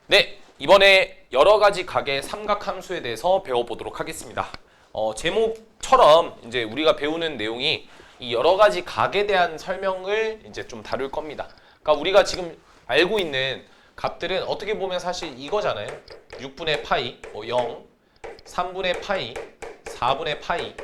네, 이번에 여러 가지 각의 삼각함수에 대해서 배워보도록 하겠습니다. 제목처럼 이제 우리가 배우는 내용이 이 여러 가지 각에 대한 설명을 이제 좀 다룰 겁니다. 그러니까 우리가 지금 알고 있는 값들은 어떻게 보면 사실 이거잖아요. 6분의 파이, 0, 3분의 파이, 4분의 파이,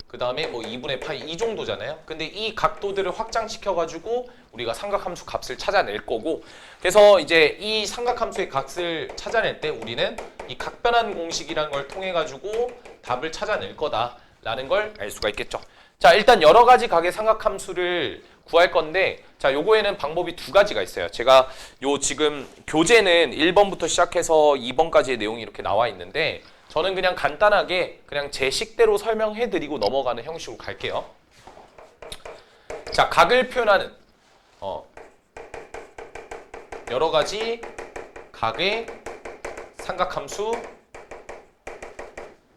그 다음에 2분의 파이 이 정도잖아요. 근데 이 각도들을 확장시켜가지고 우리가 삼각함수 값을 찾아낼 거고, 그래서 이제 이 삼각함수의 값을 찾아낼 때 우리는 이 각변환 공식이라는 걸 통해가지고 답을 찾아낼 거다라는 걸 알 수가 있겠죠. 자, 일단 여러 가지 각의 삼각함수를 구할 건데, 자, 요거에는 방법이 두 가지가 있어요. 제가 요 지금 교재는 1번부터 시작해서 2번까지의 내용이 이렇게 나와 있는데, 저는 그냥 간단하게 그냥 제 식대로 설명해 드리고 넘어가는 형식으로 갈게요. 자, 각을 표현하는 여러 가지 각의 삼각함수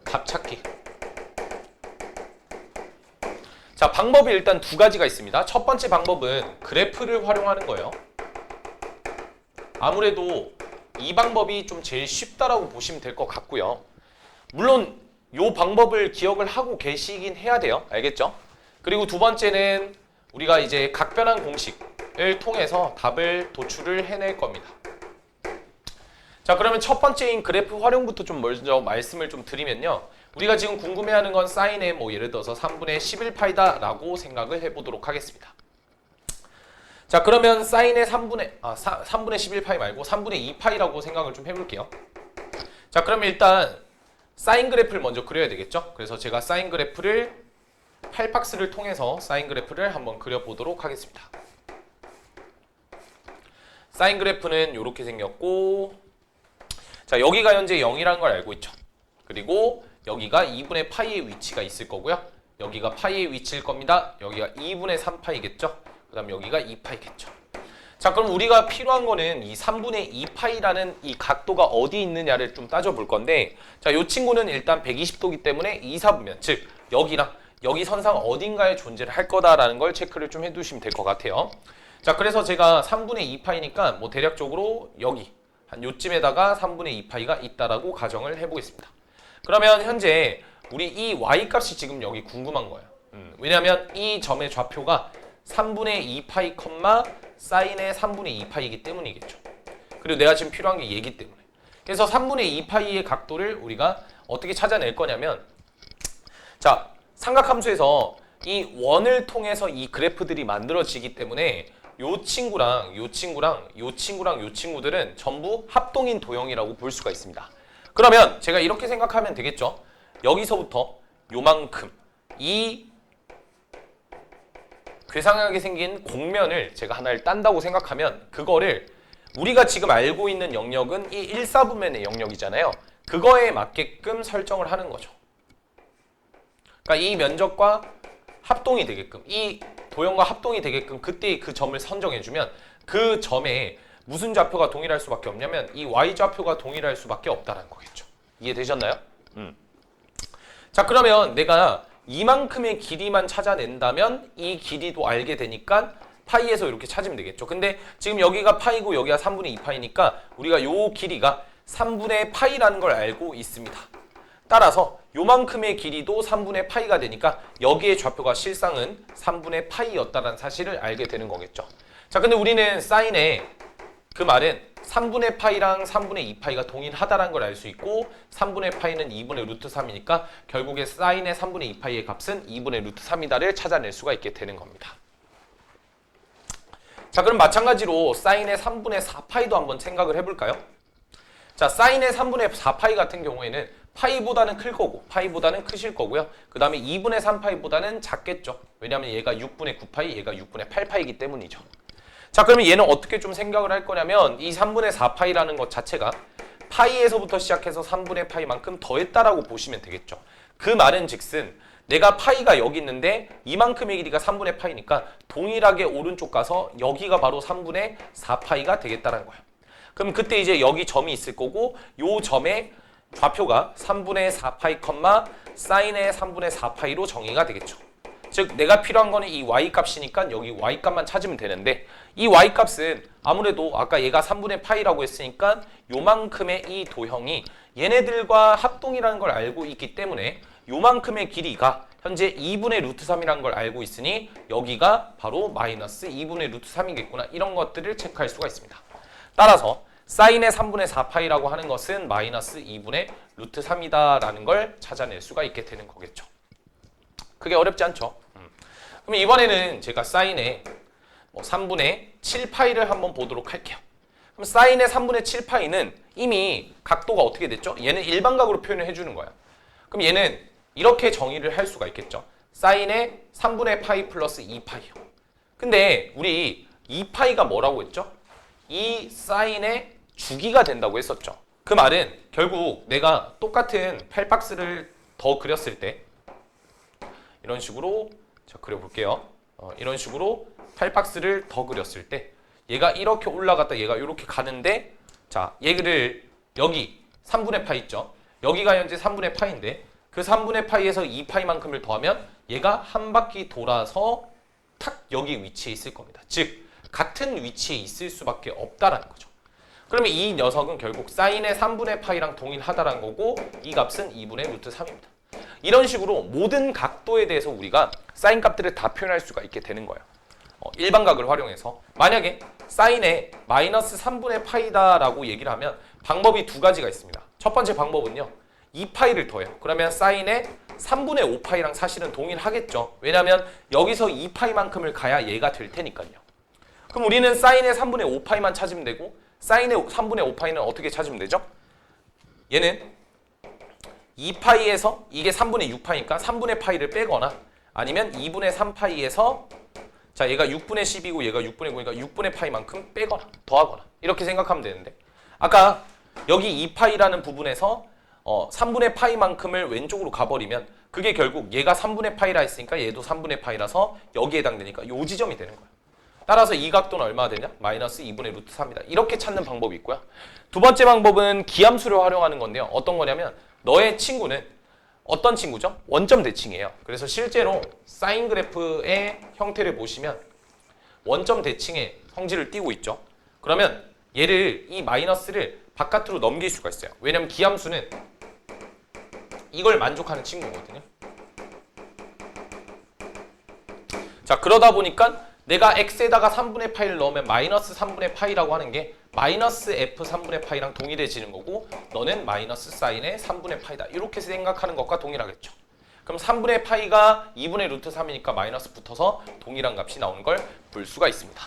값 찾기. 자, 방법이 일단 두 가지가 있습니다. 첫 번째 방법은 그래프를 활용하는 거예요. 아무래도 이 방법이 좀 제일 쉽다라고 보시면 될 것 같고요. 물론 이 방법을 기억을 하고 계시긴 해야 돼요. 알겠죠? 그리고 두 번째는 우리가 이제 각변환 공식을 통해서 답을 도출을 해낼 겁니다. 자, 그러면 첫 번째인 그래프 활용부터 좀 먼저 말씀을 좀 드리면요. 우리가 지금 궁금해하는 건 사인의 예를 들어서 3분의 11파이다 라고 생각을 해보도록 하겠습니다. 자, 그러면 사인의 3분의 11파이 말고 3분의 2파이라고 생각을 좀 해볼게요. 자, 그러면 일단 사인 그래프를 먼저 그려야 되겠죠? 그래서 제가 사인 그래프를 8박스를 통해서 사인 그래프를 한번 그려보도록 하겠습니다. 사인 그래프는 이렇게 생겼고, 자, 여기가 현재 0이라는 걸 알고 있죠. 그리고 여기가 2분의 파이의 위치가 있을 거고요. 여기가 파이의 위치일 겁니다. 여기가 2분의 3파이겠죠. 그 다음 여기가 2파이겠죠. 자, 그럼 우리가 필요한 거는 이 3분의 2파이라는 이 각도가 어디 있느냐를 좀 따져볼 건데, 자, 이 친구는 일단 120도이기 때문에 2사분면, 즉 여기랑 여기 선상 어딘가에 존재를 할 거다라는 걸 체크를 좀 해두시면 될 것 같아요. 자, 그래서 제가 3분의 2파이니까 대략적으로 여기 한 요쯤에다가 3분의 2파이가 있다라고 가정을 해보겠습니다. 그러면 현재 우리 이 y값이 지금 여기 궁금한 거예요. 왜냐하면 이 점의 좌표가 3분의 2파이 컴마 사인의 3분의 2파이이기 때문이겠죠. 그리고 내가 지금 필요한 게 얘기 때문에. 그래서 3분의 2파이의 각도를 우리가 어떻게 찾아낼 거냐면, 자, 삼각함수에서 이 원을 통해서 이 그래프들이 만들어지기 때문에 요 친구랑 요 친구랑 요 친구랑 요 친구들은 전부 합동인 도형이라고 볼 수가 있습니다. 그러면 제가 이렇게 생각하면 되겠죠. 여기서부터 요만큼 이 괴상하게 생긴 곡면을 제가 하나를 딴다고 생각하면, 그거를 우리가 지금 알고 있는 영역은 이 1사분면의 영역이잖아요. 그거에 맞게끔 설정을 하는 거죠. 그러니까 이 면적과 합동이 되게끔, 이 도형과 합동이 되게끔 그때 그 점을 선정해주면 그 점에 무슨 좌표가 동일할 수밖에 없냐면 이 y좌표가 동일할 수밖에 없다는 거겠죠. 이해되셨나요? 자, 그러면 내가 이만큼의 길이만 찾아낸다면 이 길이도 알게 되니까 파이에서 이렇게 찾으면 되겠죠. 근데 지금 여기가 파이고 여기가 3분의 2파이니까 우리가 요 길이가 3분의 파이라는 걸 알고 있습니다. 따라서 요만큼의 길이도 3분의 파이가 되니까 여기의 좌표가 실상은 3분의 파이였다는 사실을 알게 되는 거겠죠. 자, 근데 우리는 사인에 그 말은 3분의 파이랑 3분의 2파이가 동일하다는 걸 알 수 있고, 3분의 파이는 2분의 루트 3이니까 결국에 사인의 3분의 2파이의 값은 2분의 루트 3이다를 찾아낼 수가 있게 되는 겁니다. 자, 그럼 마찬가지로 사인의 3분의 4파이도 한번 생각을 해볼까요? 자, 사인의 3분의 4파이 같은 경우에는 파이보다는 클 거고 파이보다는 크실 거고요. 그 다음에 2분의 3파이보다는 작겠죠. 왜냐하면 얘가 6분의 9파이, 얘가 6분의 8파이이기 때문이죠. 자, 그러면 얘는 어떻게 좀 생각을 할 거냐면, 이 3분의 4파이라는 것 자체가 파이에서부터 시작해서 3분의 파이만큼 더했다라고 보시면 되겠죠. 그 말은 즉슨 내가 파이가 여기 있는데 이만큼의 길이가 3분의 파이니까 동일하게 오른쪽 가서 여기가 바로 3분의 4파이가 되겠다는 거예요. 그럼 그때 이제 여기 점이 있을 거고, 요 점의 좌표가 3분의 4파이 컴마 사인의 3분의 4파이로 정의가 되겠죠. 즉 내가 필요한 거는 이 y 값이니까 여기 y 값만 찾으면 되는데 이 y 값은 아무래도 아까 얘가 3분의 파이라고 했으니까 요만큼의 이 도형이 얘네들과 합동이라는 걸 알고 있기 때문에 요만큼의 길이가 현재 2분의 루트 3이라는 걸 알고 있으니 여기가 바로 마이너스 2분의 루트 3이겠구나 이런 것들을 체크할 수가 있습니다. 따라서 사인의 3분의 4파이라고 하는 것은 마이너스 2분의 루트 3이다 라는 걸 찾아낼 수가 있게 되는 거겠죠. 그게 어렵지 않죠. 그럼 이번에는 제가 사인의 3분의 7파이를 한번 보도록 할게요. 그럼 사인의 3분의 7파이는 이미 각도가 어떻게 됐죠? 얘는 일반각으로 표현을 해주는 거야. 그럼 얘는 이렇게 정의를 할 수가 있겠죠. 사인의 3분의 파이 플러스 2파이요. 근데 우리 2파이가 뭐라고 했죠? 이 사인의 주기가 된다고 했었죠. 그 말은 결국 내가 똑같은 8박스를 더 그렸을 때 이런 식으로 자 그려볼게요. 이런 식으로 8박스를 더 그렸을 때 얘가 이렇게 올라갔다 얘가 이렇게 가는데 자 얘를 여기 3분의 파이 있죠. 여기가 현재 3분의 파이인데 그 3분의 파이에서 2파이만큼을 더하면 얘가 한 바퀴 돌아서 탁 여기 위치에 있을 겁니다. 즉 같은 위치에 있을 수밖에 없다라는 거죠. 그러면 이 녀석은 결국 사인의 3분의 파이랑 동일하다라는 거고 이 값은 2분의 루트 3입니다. 이런 식으로 모든 각도에 대해서 우리가 사인 값들을 다 표현할 수가 있게 되는 거예요. 일반각을 활용해서 만약에 사인의 마이너스 3분의 파이다라고 얘기를 하면 방법이 두 가지가 있습니다. 첫 번째 방법은요. 2파이를 더해요. 그러면 사인의 3분의 5파이랑 사실은 동일하겠죠. 왜냐하면 여기서 2파이만큼을 가야 얘가 될 테니까요. 그럼 우리는 사인의 3분의 5파이만 찾으면 되고 사인의 3분의 5파이는 어떻게 찾으면 되죠? 얘는 2파이에서 이게 3분의 6파이니까 3분의 파이를 빼거나 아니면 2분의 3파이에서 자 얘가 6분의 10이고 얘가 6분의 9니까 6분의 파이만큼 빼거나 더하거나 이렇게 생각하면 되는데 아까 여기 2파이라는 부분에서 3분의 파이만큼을 왼쪽으로 가버리면 그게 결국 얘가 3분의 파이라 했으니까 얘도 3분의 파이라서 여기에 해당되니까 요 지점이 되는 거예요. 따라서 이 각도는 얼마나 되냐? 마이너스 2분의 루트 3이다. 이렇게 찾는 방법이 있고요. 두 번째 방법은 기함수를 활용하는 건데요. 어떤 거냐면 너의 친구는 어떤 친구죠? 원점 대칭이에요. 그래서 실제로 사인 그래프의 형태를 보시면 원점 대칭의 성질을 띠고 있죠. 그러면 얘를 이 마이너스를 바깥으로 넘길 수가 있어요. 왜냐면 기함수는 이걸 만족하는 친구거든요. 자 그러다 보니까 내가 x에다가 3분의 파이를 넣으면 마이너스 3분의 파이라고 하는 게 마이너스 f 3분의 파이랑 동일해지는 거고 너는 마이너스 사인의 3분의 파이다. 이렇게 생각하는 것과 동일하겠죠. 그럼 3분의 파이가 2분의 루트 3이니까 마이너스 붙어서 동일한 값이 나오는 걸 볼 수가 있습니다.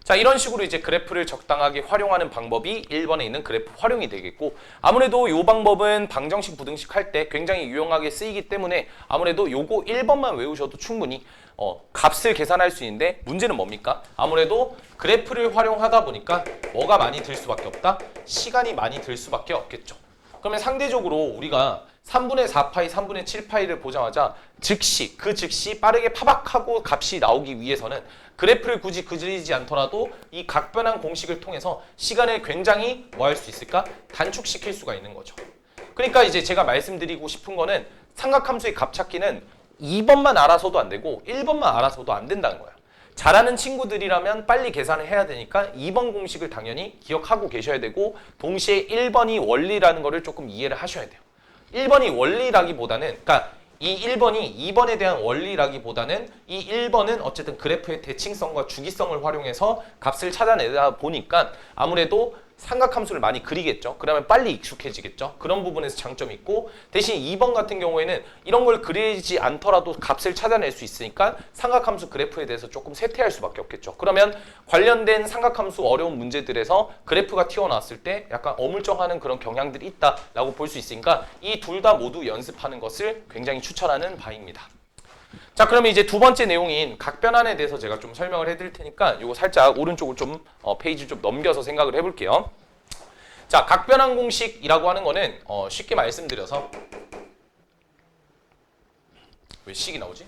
자 이런 식으로 이제 그래프를 적당하게 활용하는 방법이 1번에 있는 그래프 활용이 되겠고 아무래도 이 방법은 방정식 부등식 할 때 굉장히 유용하게 쓰이기 때문에 아무래도 요거 1번만 외우셔도 충분히 값을 계산할 수 있는데 문제는 뭡니까? 아무래도 그래프를 활용하다 보니까 뭐가 많이 들 수밖에 없다? 시간이 많이 들 수밖에 없겠죠. 그러면 상대적으로 우리가 3분의 4파이, 3분의 7파이를 보자마자 즉시 빠르게 파박하고 값이 나오기 위해서는 그래프를 굳이 그리지 않더라도 이 각변환 공식을 통해서 시간을 굉장히 뭐 할 수 있을까? 단축시킬 수가 있는 거죠. 그러니까 이제 제가 말씀드리고 싶은 거는 삼각함수의 값 찾기는 2번만 알아서도 안 되고 1번만 알아서도 안 된다는 거야. 잘하는 친구들이라면 빨리 계산을 해야 되니까 2번 공식을 당연히 기억하고 계셔야 되고 동시에 1번이 원리라는 거를 조금 이해를 하셔야 돼요. 1번이 원리라기보다는 그러니까 이 1번이 2번에 대한 원리라기보다는 이 1번은 어쨌든 그래프의 대칭성과 주기성을 활용해서 값을 찾아내다 보니까 아무래도 삼각함수를 많이 그리겠죠. 그러면 빨리 익숙해지겠죠. 그런 부분에서 장점이 있고 대신 2번 같은 경우에는 이런 걸 그리지 않더라도 값을 찾아낼 수 있으니까 삼각함수 그래프에 대해서 조금 세태할 수밖에 없겠죠. 그러면 관련된 삼각함수 어려운 문제들에서 그래프가 튀어나왔을 때 약간 어물쩡하는 그런 경향들이 있다라고 볼 수 있으니까 이 둘 다 모두 연습하는 것을 굉장히 추천하는 바입니다. 자 그러면 이제 두 번째 내용인 각변환에 대해서 제가 좀 설명을 해드릴 테니까 이거 살짝 오른쪽을 좀 페이지 좀 넘겨서 생각을 해볼게요. 자 각변환 공식이라고 하는 거는 쉽게 말씀드려서 왜 식이 나오지?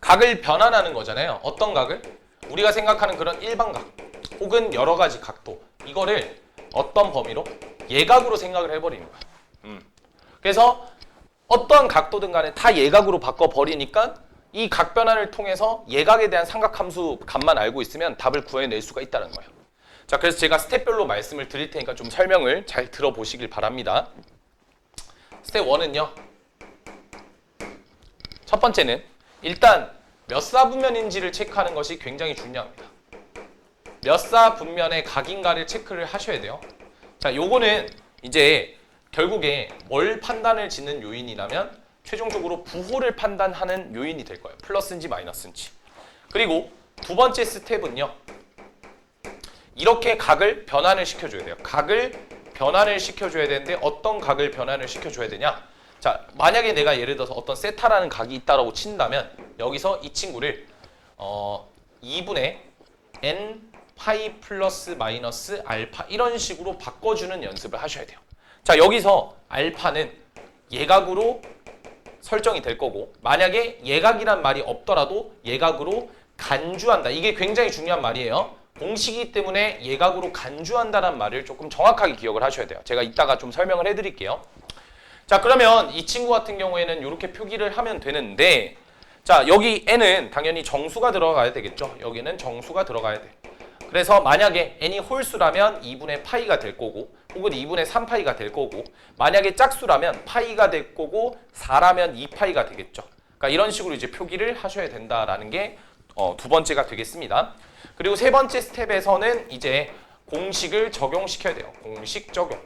각을 변환하는 거잖아요. 어떤 각을? 우리가 생각하는 그런 일반각 혹은 여러 가지 각도 이거를 어떤 범위로? 예각으로 생각을 해버리는 거야. 그래서 어떠한 각도든 간에 다 예각으로 바꿔버리니까 이 각 변환을 통해서 예각에 대한 삼각함수 값만 알고 있으면 답을 구해낼 수가 있다는 거예요. 자, 그래서 제가 스텝별로 말씀을 드릴 테니까 좀 설명을 잘 들어보시길 바랍니다. 스텝 1은요. 첫 번째는 일단 몇 사분면인지를 체크하는 것이 굉장히 중요합니다. 몇 사분면의 각인가를 체크를 하셔야 돼요. 자, 요거는 이제 결국에 뭘 판단을 짓는 요인이라면 최종적으로 부호를 판단하는 요인이 될 거예요. 플러스인지 마이너스인지. 그리고 두 번째 스텝은요. 이렇게 각을 변환을 시켜줘야 돼요. 각을 변환을 시켜줘야 되는데 어떤 각을 변환을 시켜줘야 되냐? 자, 만약에 내가 예를 들어서 어떤 세타라는 각이 있다라고 친다면 여기서 이 친구를 2분의 n 파이 플러스 마이너스 알파 이런 식으로 바꿔주는 연습을 하셔야 돼요. 자, 여기서 알파는 예각으로 설정이 될 거고 만약에 예각이란 말이 없더라도 예각으로 간주한다. 이게 굉장히 중요한 말이에요. 공식이기 때문에 예각으로 간주한다는 말을 조금 정확하게 기억을 하셔야 돼요. 제가 이따가 좀 설명을 해드릴게요. 자, 그러면 이 친구 같은 경우에는 이렇게 표기를 하면 되는데 자, 여기 n은 당연히 정수가 들어가야 되겠죠. 여기는 정수가 들어가야 돼. 그래서 만약에 n이 홀수라면 2분의 파이가 될 거고 혹은 2분의 3파이가 될 거고 만약에 짝수라면 파이가 될 거고 4라면 2파이가 되겠죠. 그러니까 이런 식으로 이제 표기를 하셔야 된다라는 게 두 번째가 되겠습니다. 그리고 세 번째 스텝에서는 이제 공식을 적용시켜야 돼요. 공식 적용.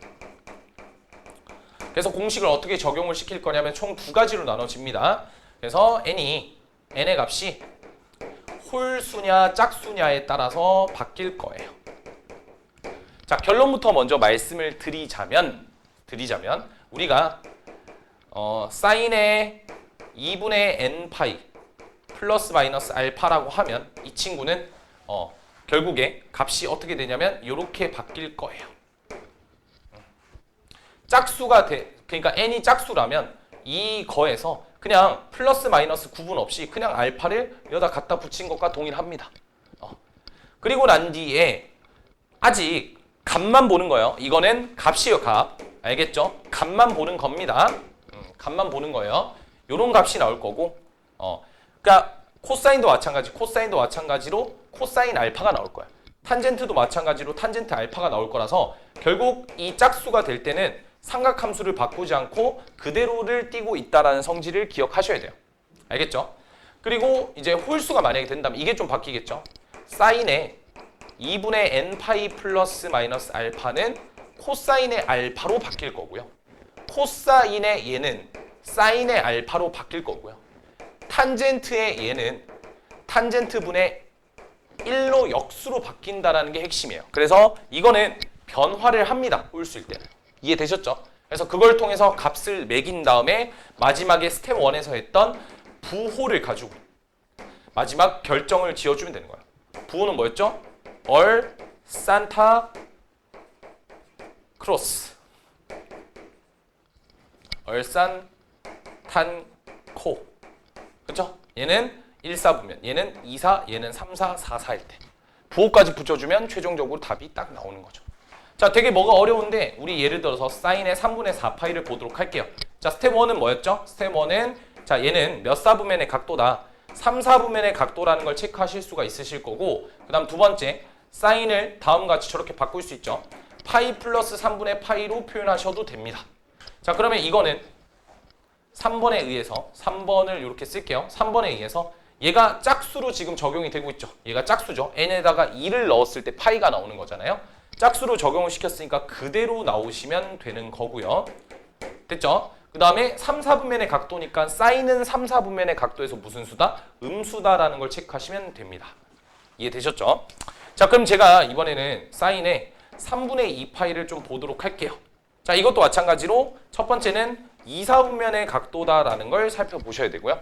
그래서 공식을 어떻게 적용을 시킬 거냐면 총 두 가지로 나눠집니다. 그래서 n의 값이 홀수냐 짝수냐에 따라서 바뀔 거예요. 자, 결론부터 먼저 말씀을 드리자면 우리가 사인의 2분의 n파이 플러스 마이너스 알파라고 하면 이 친구는 결국에 값이 어떻게 되냐면 이렇게 바뀔 거예요. 짝수가 그러니까 n이 짝수라면 이거에서 그냥 플러스 마이너스 구분 없이 그냥 알파를 여기다 갖다 붙인 것과 동일합니다. 그리고 난 뒤에 아직 값만 보는 거예요. 이거는 값이에요, 값. 알겠죠? 값만 보는 겁니다. 값만 보는 거예요. 요런 값이 나올 거고 그러니까 코사인도 마찬가지로 코사인 알파가 나올 거야. 탄젠트도 마찬가지로 탄젠트 알파가 나올 거라서 결국 이 짝수가 될 때는 삼각함수를 바꾸지 않고 그대로를 띄고 있다라는 성질을 기억하셔야 돼요. 알겠죠? 그리고 이제 홀수가 만약에 된다면 이게 좀 바뀌겠죠? 사인의 2분의 n파이 플러스 마이너스 알파는 코사인의 알파로 바뀔 거고요. 코사인의 얘는 사인의 알파로 바뀔 거고요. 탄젠트의 얘는 탄젠트분의 1로 역수로 바뀐다라는 게 핵심이에요. 그래서 이거는 변화를 합니다. 홀수일 때는. 이해되셨죠? 그래서 그걸 통해서 값을 매긴 다음에 마지막에 스텝 1에서 했던 부호를 가지고 마지막 결정을 지어주면 되는 거예요. 부호는 뭐였죠? 얼, 산타, 크로스. 얼산, 탄, 코. 그렇죠? 얘는 1, 4분면, 얘는 2, 4, 얘는 3, 4, 4, 4일 때. 부호까지 붙여주면 최종적으로 답이 딱 나오는 거죠. 자, 되게 뭐가 어려운데 우리 예를 들어서 사인의 3분의 4파이를 보도록 할게요. 자, 스텝 1은 뭐였죠? 스텝 1은 자, 얘는 몇 사분면의 각도다. 3, 4분면의 각도라는 걸 체크하실 수가 있으실 거고 그 다음 두 번째 사인을 다음같이 저렇게 바꿀 수 있죠. 파이 플러스 3분의 파이로 표현하셔도 됩니다. 자, 그러면 이거는 3번에 의해서 3번을 이렇게 쓸게요. 3번에 의해서 얘가 짝수로 지금 적용이 되고 있죠. 얘가 짝수죠. n에다가 2를 넣었을 때 파이가 나오는 거잖아요. 짝수로 적용을 시켰으니까 그대로 나오시면 되는 거고요. 됐죠? 그 다음에 3, 4분면의 각도니까 사인은 3, 4분면의 각도에서 무슨 수다? 음수다라는 걸 체크하시면 됩니다. 이해되셨죠? 자, 그럼 제가 이번에는 사인의 3분의 2파이를 좀 보도록 할게요. 자, 이것도 마찬가지로 첫 번째는 2, 4분면의 각도다라는 걸 살펴보셔야 되고요.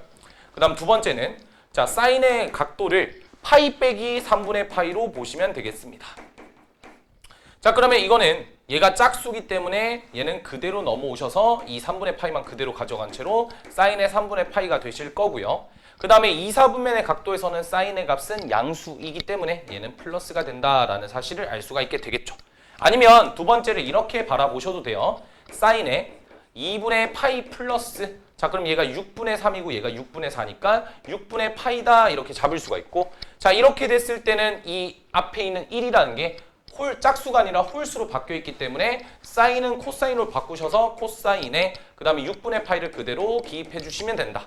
그 다음 두 번째는 자, 사인의 각도를 파이 빼기 3분의 파이로 보시면 되겠습니다. 자, 그러면 이거는 얘가 짝수기 때문에 얘는 그대로 넘어오셔서 이 3분의 파이만 그대로 가져간 채로 사인의 3분의 파이가 되실 거고요. 그 다음에 2, 4분면의 각도에서는 사인의 값은 양수이기 때문에 얘는 플러스가 된다라는 사실을 알 수가 있게 되겠죠. 아니면 두 번째를 이렇게 바라보셔도 돼요. 사인에 2분의 파이 플러스, 자 그럼 얘가 6분의 3이고 얘가 6분의 4니까 6분의 파이다 이렇게 잡을 수가 있고, 자 이렇게 됐을 때는 이 앞에 있는 1이라는 게 짝수가 아니라 홀수로 바뀌어 있기 때문에 사인은 코사인으로 바꾸셔서 코사인에 그 다음에 6분의 파이를 그대로 기입해 주시면 된다.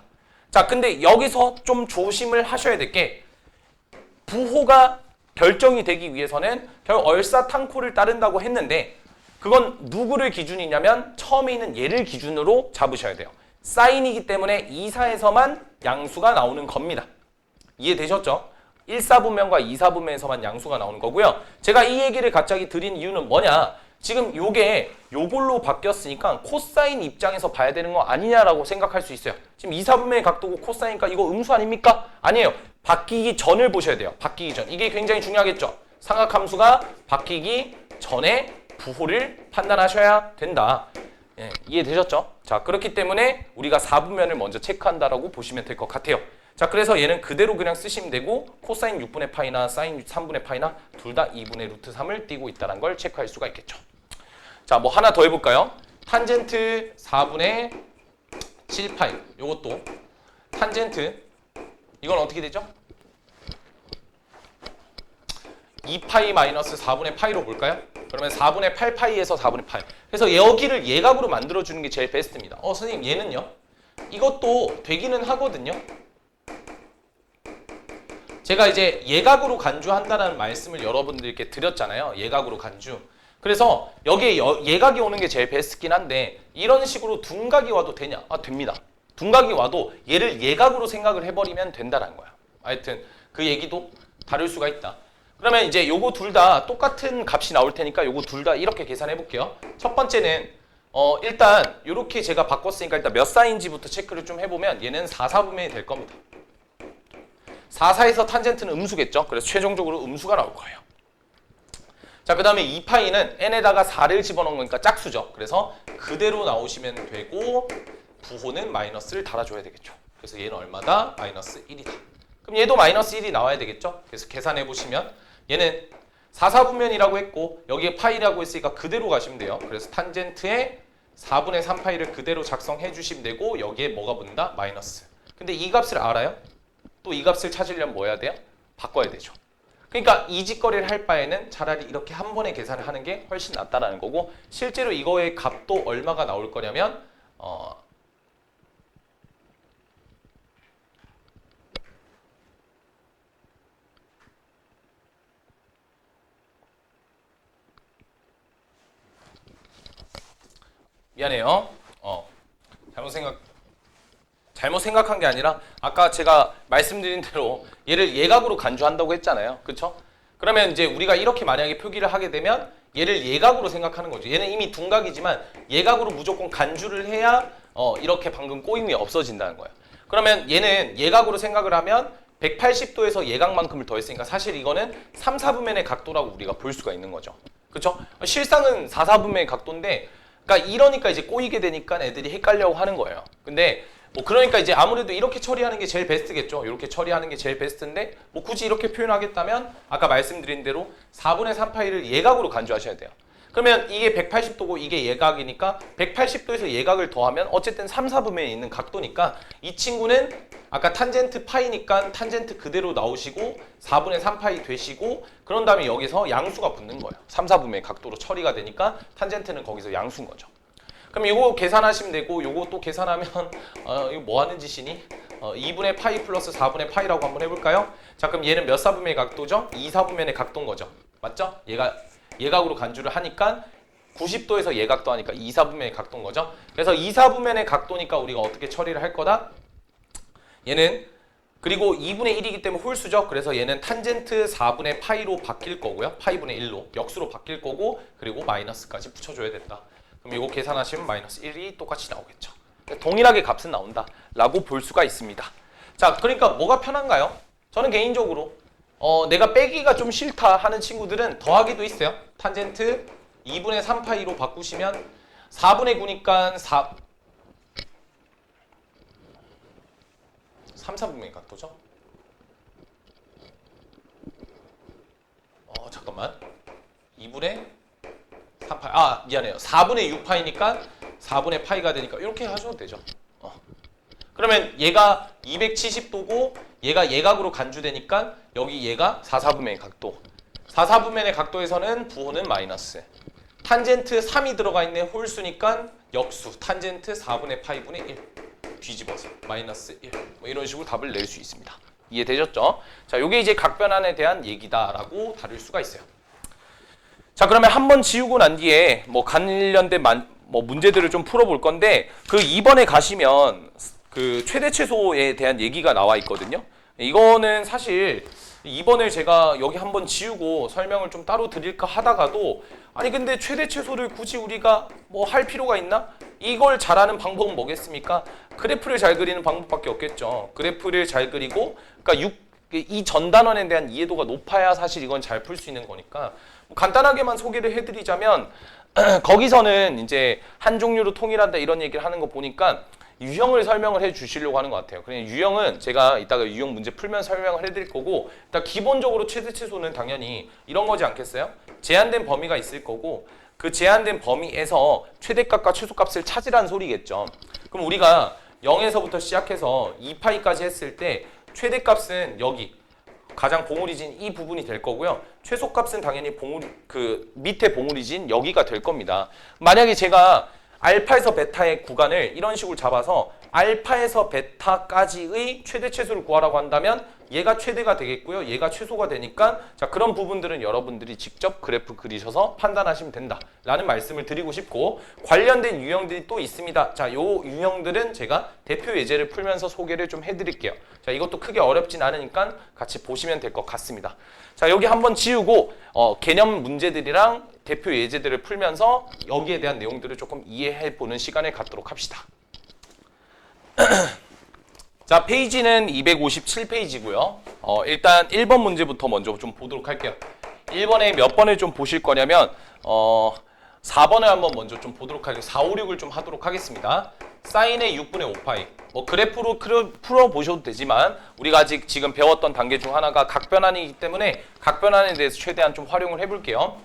자 근데 여기서 좀 조심을 하셔야 될 게, 부호가 결정이 되기 위해서는 결국 얼사탕코를 따른다고 했는데 그건 누구를 기준이냐면 처음에 있는 얘를 기준으로 잡으셔야 돼요. 사인이기 때문에 2사에서만 양수가 나오는 겁니다. 이해되셨죠? 1사분면과 2사분면에서만 양수가 나오는 거고요. 제가 이 얘기를 갑자기 드린 이유는 뭐냐, 지금 요게 요걸로 바뀌었으니까 코사인 입장에서 봐야 되는 거 아니냐라고 생각할 수 있어요. 지금 2사분면의 각도고 코사인이니까 이거 음수 아닙니까? 아니에요. 바뀌기 전을 보셔야 돼요. 바뀌기 전. 이게 굉장히 중요하겠죠. 삼각함수가 바뀌기 전에 부호를 판단하셔야 된다. 예, 이해되셨죠? 자, 그렇기 때문에 우리가 4분면을 먼저 체크한다라고 보시면 될 것 같아요. 자, 그래서 얘는 그대로 그냥 쓰시면 되고 코사인 6분의 파이나 사인 3분의 파이나 둘 다 2분의 루트 3을 띄고 있다는 걸 체크할 수가 있겠죠. 자, 뭐 하나 더 해볼까요? 탄젠트 4분의 7파이. 요것도 탄젠트 이건 어떻게 되죠? 2파이 마이너스 4분의 파이로 볼까요? 그러면 4분의 8파이에서 4분의 파이. 그래서 여기를 예각으로 만들어주는 게 제일 베스트입니다. 선생님 얘는요? 이것도 되기는 하거든요. 제가 이제 예각으로 간주한다는 말씀을 여러분들께 드렸잖아요. 예각으로 간주. 그래서 여기에 예각이 오는 게 제일 베스트긴 한데 이런 식으로 둔각이 와도 되냐? 됩니다. 둔각이 와도 얘를 예각으로 생각을 해버리면 된다는 거야. 하여튼 그 얘기도 다룰 수가 있다. 그러면 이제 요거 둘 다 똑같은 값이 나올 테니까 요거 둘 다 이렇게 계산해 볼게요. 첫 번째는 일단 요렇게 제가 바꿨으니까 일단 몇 사인지부터 체크를 좀 해보면 얘는 4사분면이 될 겁니다. 4사에서 탄젠트는 음수겠죠. 그래서 최종적으로 음수가 나올 거예요. 자, 그 다음에 2파이는 n에다가 4를 집어넣은 거니까 짝수죠. 그래서 그대로 나오시면 되고 부호는 마이너스를 달아줘야 되겠죠. 그래서 얘는 얼마다? 마이너스 1이다. 그럼 얘도 마이너스 1이 나와야 되겠죠. 그래서 계산해 보시면 얘는 4사분면이라고 했고 여기에 파이라고 했으니까 그대로 가시면 돼요. 그래서 탄젠트에 4분의 3파이를 그대로 작성해 주시면 되고 여기에 뭐가 붙는다? 마이너스. 근데 이 값을 알아요? 또 이 값을 찾으려면 뭐 해야 돼요? 바꿔야 되죠. 그러니까 이 짓거리를 할 바에는 차라리 이렇게 한 번에 계산을 하는 게 훨씬 낫다라는 거고, 실제로 이거의 값도 얼마가 나올 거냐면 미안해요. 잘못 생각한 게 아니라 아까 제가 말씀드린 대로 얘를 예각으로 간주한다고 했잖아요. 그렇죠? 그러면 이제 우리가 이렇게 만약에 표기를 하게 되면 얘를 예각으로 생각하는 거죠. 얘는 이미 둔각이지만 예각으로 무조건 간주를 해야 이렇게 방금 꼬임이 없어진다는 거예요. 그러면 얘는 예각으로 생각을 하면 180도에서 예각만큼을 더했으니까 사실 이거는 3, 4분면의 각도라고 우리가 볼 수가 있는 거죠. 그렇죠? 실상은 4, 4분면의 각도인데 그러니까 이러니까 이제 꼬이게 되니까 애들이 헷갈려고 하는 거예요. 근데 뭐 그러니까 이제 아무래도 이렇게 처리하는 게 제일 베스트겠죠. 이렇게 처리하는 게 제일 베스트인데 뭐 굳이 이렇게 표현하겠다면 아까 말씀드린 대로 4분의 3파이를 예각으로 간주하셔야 돼요. 그러면 이게 180도고 이게 예각이니까 180도에서 예각을 더하면 어쨌든 3, 4분면에 있는 각도니까 이 친구는 아까 탄젠트 파이니까 탄젠트 그대로 나오시고 4분의 3파이 되시고 그런 다음에 여기서 양수가 붙는 거예요. 3, 4분면의 각도로 처리가 되니까 탄젠트는 거기서 양수인 거죠. 그럼 이거 계산하시면 되고 요거 또 계산하면 이거 뭐 하는 짓이니? 2분의 파이 플러스 4분의 파이라고 한번 해볼까요? 자, 그럼 얘는 몇 사분면의 각도죠? 2사분면의 각도인 거죠. 맞죠? 얘가 예각으로 간주를 하니까 90도에서 예각도 하니까 2사분면의 각도인 거죠. 그래서 2사분면의 각도니까 우리가 어떻게 처리를 할 거다? 얘는 그리고 2분의 1이기 때문에 홀수죠. 그래서 얘는 탄젠트 4분의 파이로 바뀔 거고요. 파이분의 1로 역수로 바뀔 거고 그리고 마이너스까지 붙여줘야 된다. 그럼 이거 계산하시면 마이너스 1이 똑같이 나오겠죠. 동일하게 값은 나온다 라고 볼 수가 있습니다. 자, 그러니까 뭐가 편한가요? 저는 개인적으로 내가 빼기가 좀 싫다 하는 친구들은 더하기도 있어요. 탄젠트 2분의 3파이로 바꾸시면 4분의 9니까 3, 4분의 각도죠? 잠깐만. 2분의 미안해요. 4분의 6파이니까 4분의 파이가 되니까 이렇게 하셔도 되죠. 그러면 얘가 270도고 얘가 예각으로 간주되니까 여기 얘가 4, 4분면의 각도. 4, 4분면의 각도에서는 부호는 마이너스. 탄젠트 3이 들어가 있는 홀수니까 역수. 탄젠트 4분의 파이분의 1. 뒤집어서 마이너스 1. 뭐 이런 식으로 답을 낼 수 있습니다. 이해되셨죠? 자, 요게 이제 각변환에 대한 얘기다라고 다룰 수가 있어요. 자, 그러면 한번 지우고 난 뒤에 뭐 관련된 문제들을 좀 풀어볼 건데 그 2번에 가시면 그 최대 최소에 대한 얘기가 나와 있거든요. 이거는 사실 2번을 제가 여기 한번 지우고 설명을 좀 따로 드릴까 하다가도 아니 근데 최대 최소를 굳이 우리가 뭐 할 필요가 있나? 이걸 잘하는 방법은 뭐겠습니까? 그래프를 잘 그리는 방법밖에 없겠죠. 그래프를 잘 그리고 그러니까 이 전단원에 대한 이해도가 높아야 사실 이건 잘 풀 수 있는 거니까 간단하게만 소개를 해드리자면 거기서는 이제 한 종류로 통일한다 이런 얘기를 하는 거 보니까 유형을 설명을 해 주시려고 하는 것 같아요. 그냥 유형은 제가 이따가 유형 문제 풀면 설명을 해드릴 거고 일단 기본적으로 최대 최소는 당연히 이런 거지 않겠어요? 제한된 범위가 있을 거고 그 제한된 범위에서 최대값과 최소값을 찾으라는 소리겠죠. 그럼 우리가 0에서부터 시작해서 2파이까지 했을 때 최대값은 여기 가장 봉우리진 이 부분이 될 거고요. 최소값은 당연히 밑에 봉우리진 여기가 될 겁니다. 만약에 제가 알파에서 베타의 구간을 이런 식으로 잡아서 알파에서 베타까지의 최대 최소를 구하라고 한다면 얘가 최대가 되겠고요. 얘가 최소가 되니까 자 그런 부분들은 여러분들이 직접 그래프 그리셔서 판단하시면 된다라는 말씀을 드리고 싶고 관련된 유형들이 또 있습니다. 자, 요 유형들은 제가 대표 예제를 풀면서 소개를 좀 해드릴게요. 자, 이것도 크게 어렵진 않으니까 같이 보시면 될 것 같습니다. 자, 여기 한번 지우고 개념 문제들이랑 대표 예제들을 풀면서 여기에 대한 내용들을 조금 이해해보는 시간을 갖도록 합시다. 자, 페이지는 257페이지고요. 일단 1번 문제부터 먼저 좀 보도록 할게요. 1번에 몇 번을 좀 보실 거냐면 4번을 한번 먼저 좀 보도록 할게요. 4, 5, 6을 좀 하도록 하겠습니다. 사인의 6분의 5파이. 뭐 그래프로 풀어보셔도 되지만 우리가 아직 지금 배웠던 단계 중 하나가 각변환이기 때문에 각변환에 대해서 최대한 좀 활용을 해볼게요.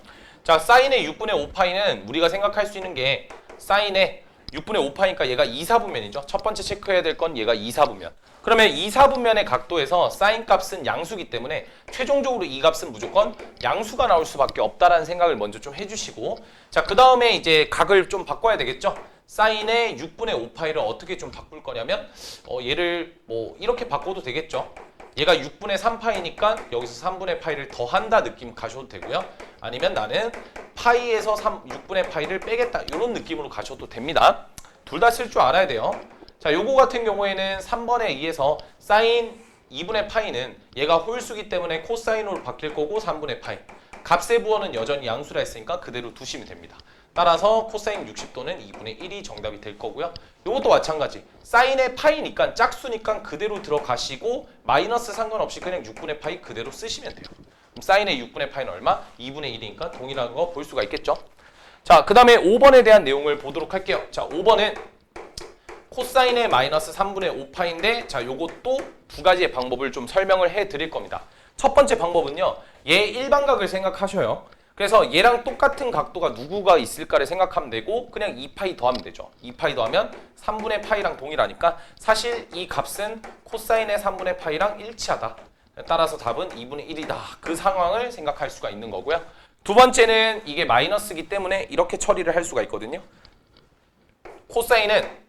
자, 사인의 6분의 5파이는 우리가 생각할 수 있는 게 사인의 6분의 5파이니까 얘가 2, 4분면이죠. 첫 번째 체크해야 될 건 얘가 2, 4분면. 그러면 2, 4분면의 각도에서 사인 값은 양수기 때문에 최종적으로 이 값은 무조건 양수가 나올 수밖에 없다라는 생각을 먼저 좀 해주시고 자, 그 다음에 이제 각을 좀 바꿔야 되겠죠. 사인의 6분의 5파이를 어떻게 좀 바꿀 거냐면 얘를 뭐 이렇게 바꿔도 되겠죠. 얘가 6분의 3파이니까 여기서 3분의 파이를 더한다 느낌 가셔도 되고요. 아니면 나는 파이에서 6분의 파이를 빼겠다 이런 느낌으로 가셔도 됩니다. 둘 다 쓸 줄 알아야 돼요. 자, 요거 같은 경우에는 3번에 의해서 사인 2분의 파이는 얘가 홀수기 때문에 코사인으로 바뀔 거고 3분의 파이. 값의 부호는 여전히 양수라 했으니까 그대로 두시면 됩니다. 따라서 코사인 60도는 2분의 1이 정답이 될 거고요. 요것도 마찬가지. 사인의 파이니까 짝수니까 그대로 들어가시고 마이너스 상관없이 그냥 6분의 파이 그대로 쓰시면 돼요. 그럼 사인의 6분의 파이는 얼마? 2분의 1이니까 동일한 거 볼 수가 있겠죠. 자, 그 다음에 5번에 대한 내용을 보도록 할게요. 자, 5번은 코사인의 마이너스 3분의 5파인데 자, 요것도 두 가지의 방법을 좀 설명을 해 드릴 겁니다. 첫 번째 방법은요. 얘 일반각을 생각하셔요. 그래서 얘랑 똑같은 각도가 누구가 있을까를 생각하면 되고 그냥 2파이 더하면 되죠. 2파이 더하면 3분의 파이랑 동일하니까 사실 이 값은 코사인의 3분의 파이랑 일치하다. 따라서 답은 2분의 1이다. 그 상황을 생각할 수가 있는 거고요. 두 번째는 이게 마이너스이기 때문에 이렇게 처리를 할 수가 있거든요. 코사인은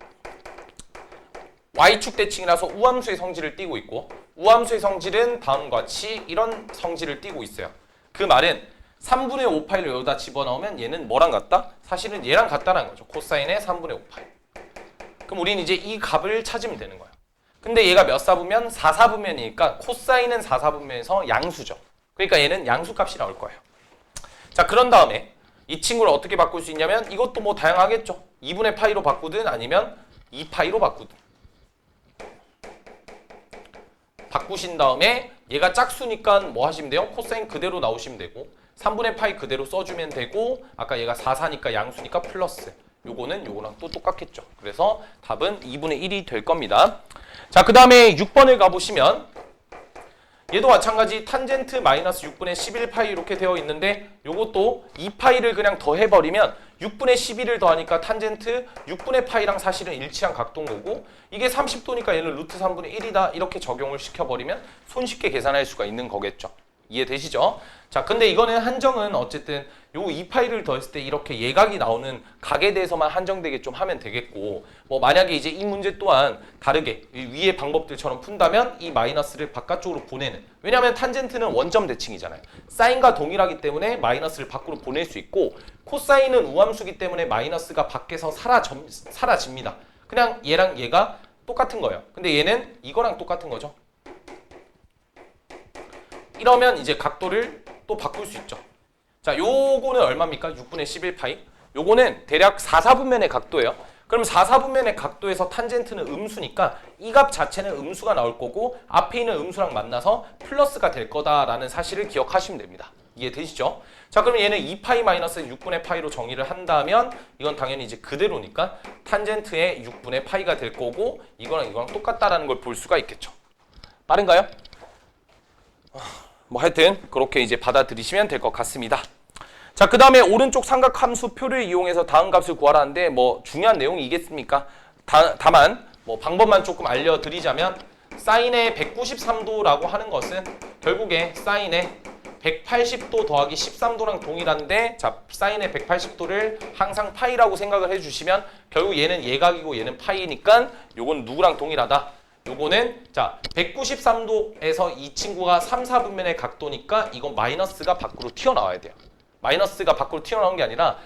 y축 대칭이라서 우함수의 성질을 띠고 있고 우함수의 성질은 다음과 같이 이런 성질을 띠고 있어요. 그 말은 3분의 5파이를 여기다 집어넣으면 얘는 뭐랑 같다? 사실은 얘랑 같다는 거죠. 코사인의 3분의 5파이. 그럼 우리는 이제 이 값을 찾으면 되는 거예요. 근데 얘가 몇 사분면? 4사분면이니까 코사인은 4사분면에서 양수죠. 그러니까 얘는 양수값이 나올 거예요. 자, 그런 다음에 이 친구를 어떻게 바꿀 수 있냐면 이것도 뭐 다양하겠죠. 2분의 파이로 바꾸든 아니면 2파이로 바꾸든. 바꾸신 다음에 얘가 짝수니까 뭐 하시면 돼요? 코사인 그대로 나오시면 되고 3분의 파이 그대로 써주면 되고 아까 얘가 4사니까 양수니까 플러스 요거는 요거랑 또 똑같겠죠. 그래서 답은 2분의 1이 될 겁니다. 자, 그 다음에 6번을 가보시면 얘도 마찬가지 탄젠트 마이너스 6분의 11파이 이렇게 되어 있는데 요것도 2파이를 그냥 더해버리면 6분의 12를 더하니까 탄젠트 6분의 파이랑 사실은 일치한 각도인 거고 이게 30도니까 얘는 루트 3분의 1이다 이렇게 적용을 시켜버리면 손쉽게 계산할 수가 있는 거겠죠. 이해되시죠? 자, 근데 이거는 한정은 어쨌든 요 2파이를 더했을 때 이렇게 예각이 나오는 각에 대해서만 한정되게 좀 하면 되겠고 뭐 만약에 이제 이 문제 또한 다르게 위의 방법들처럼 푼다면 이 마이너스를 바깥쪽으로 보내는 왜냐하면 탄젠트는 원점 대칭이잖아요. 사인과 동일하기 때문에 마이너스를 밖으로 보낼 수 있고 코사인은 우함수기 때문에 마이너스가 밖에서 사라집니다. 그냥 얘랑 얘가 똑같은 거예요. 근데 얘는 이거랑 똑같은 거죠. 이러면 이제 각도를 또 바꿀 수 있죠. 자, 요거는 얼마입니까? 6분의 11파이. 요거는 대략 4, 4분면의 각도예요. 그럼 4, 4분면의 각도에서 탄젠트는 음수니까 이 값 자체는 음수가 나올 거고 앞에 있는 음수랑 만나서 플러스가 될 거다라는 사실을 기억하시면 됩니다. 이해되시죠? 자, 그럼 얘는 2파이 마이너스 6분의 파이로 정의를 한다면 이건 당연히 이제 그대로니까 탄젠트의 6분의 파이가 될 거고 이거랑 똑같다라는 걸 볼 수가 있겠죠. 빠른가요? 뭐 하여튼 그렇게 이제 받아들이시면 될 것 같습니다. 자, 그 다음에 오른쪽 삼각함수 표를 이용해서 다음 값을 구하라는데 뭐 중요한 내용이겠습니까? 다만 뭐 방법만 조금 알려드리자면 사인의 193도라고 하는 것은 결국에 사인의 180도 더하기 13도랑 동일한데 자, 사인의 180도를 항상 파이라고 생각을 해주시면 결국 얘는 예각이고 얘는 파이니까 요건 누구랑 동일하다? 요거는 자 193도에서 이 친구가 3, 4분면의 각도니까 이건 마이너스가 밖으로 튀어나와야 돼요. 마이너스가 밖으로 튀어나온 게 아니라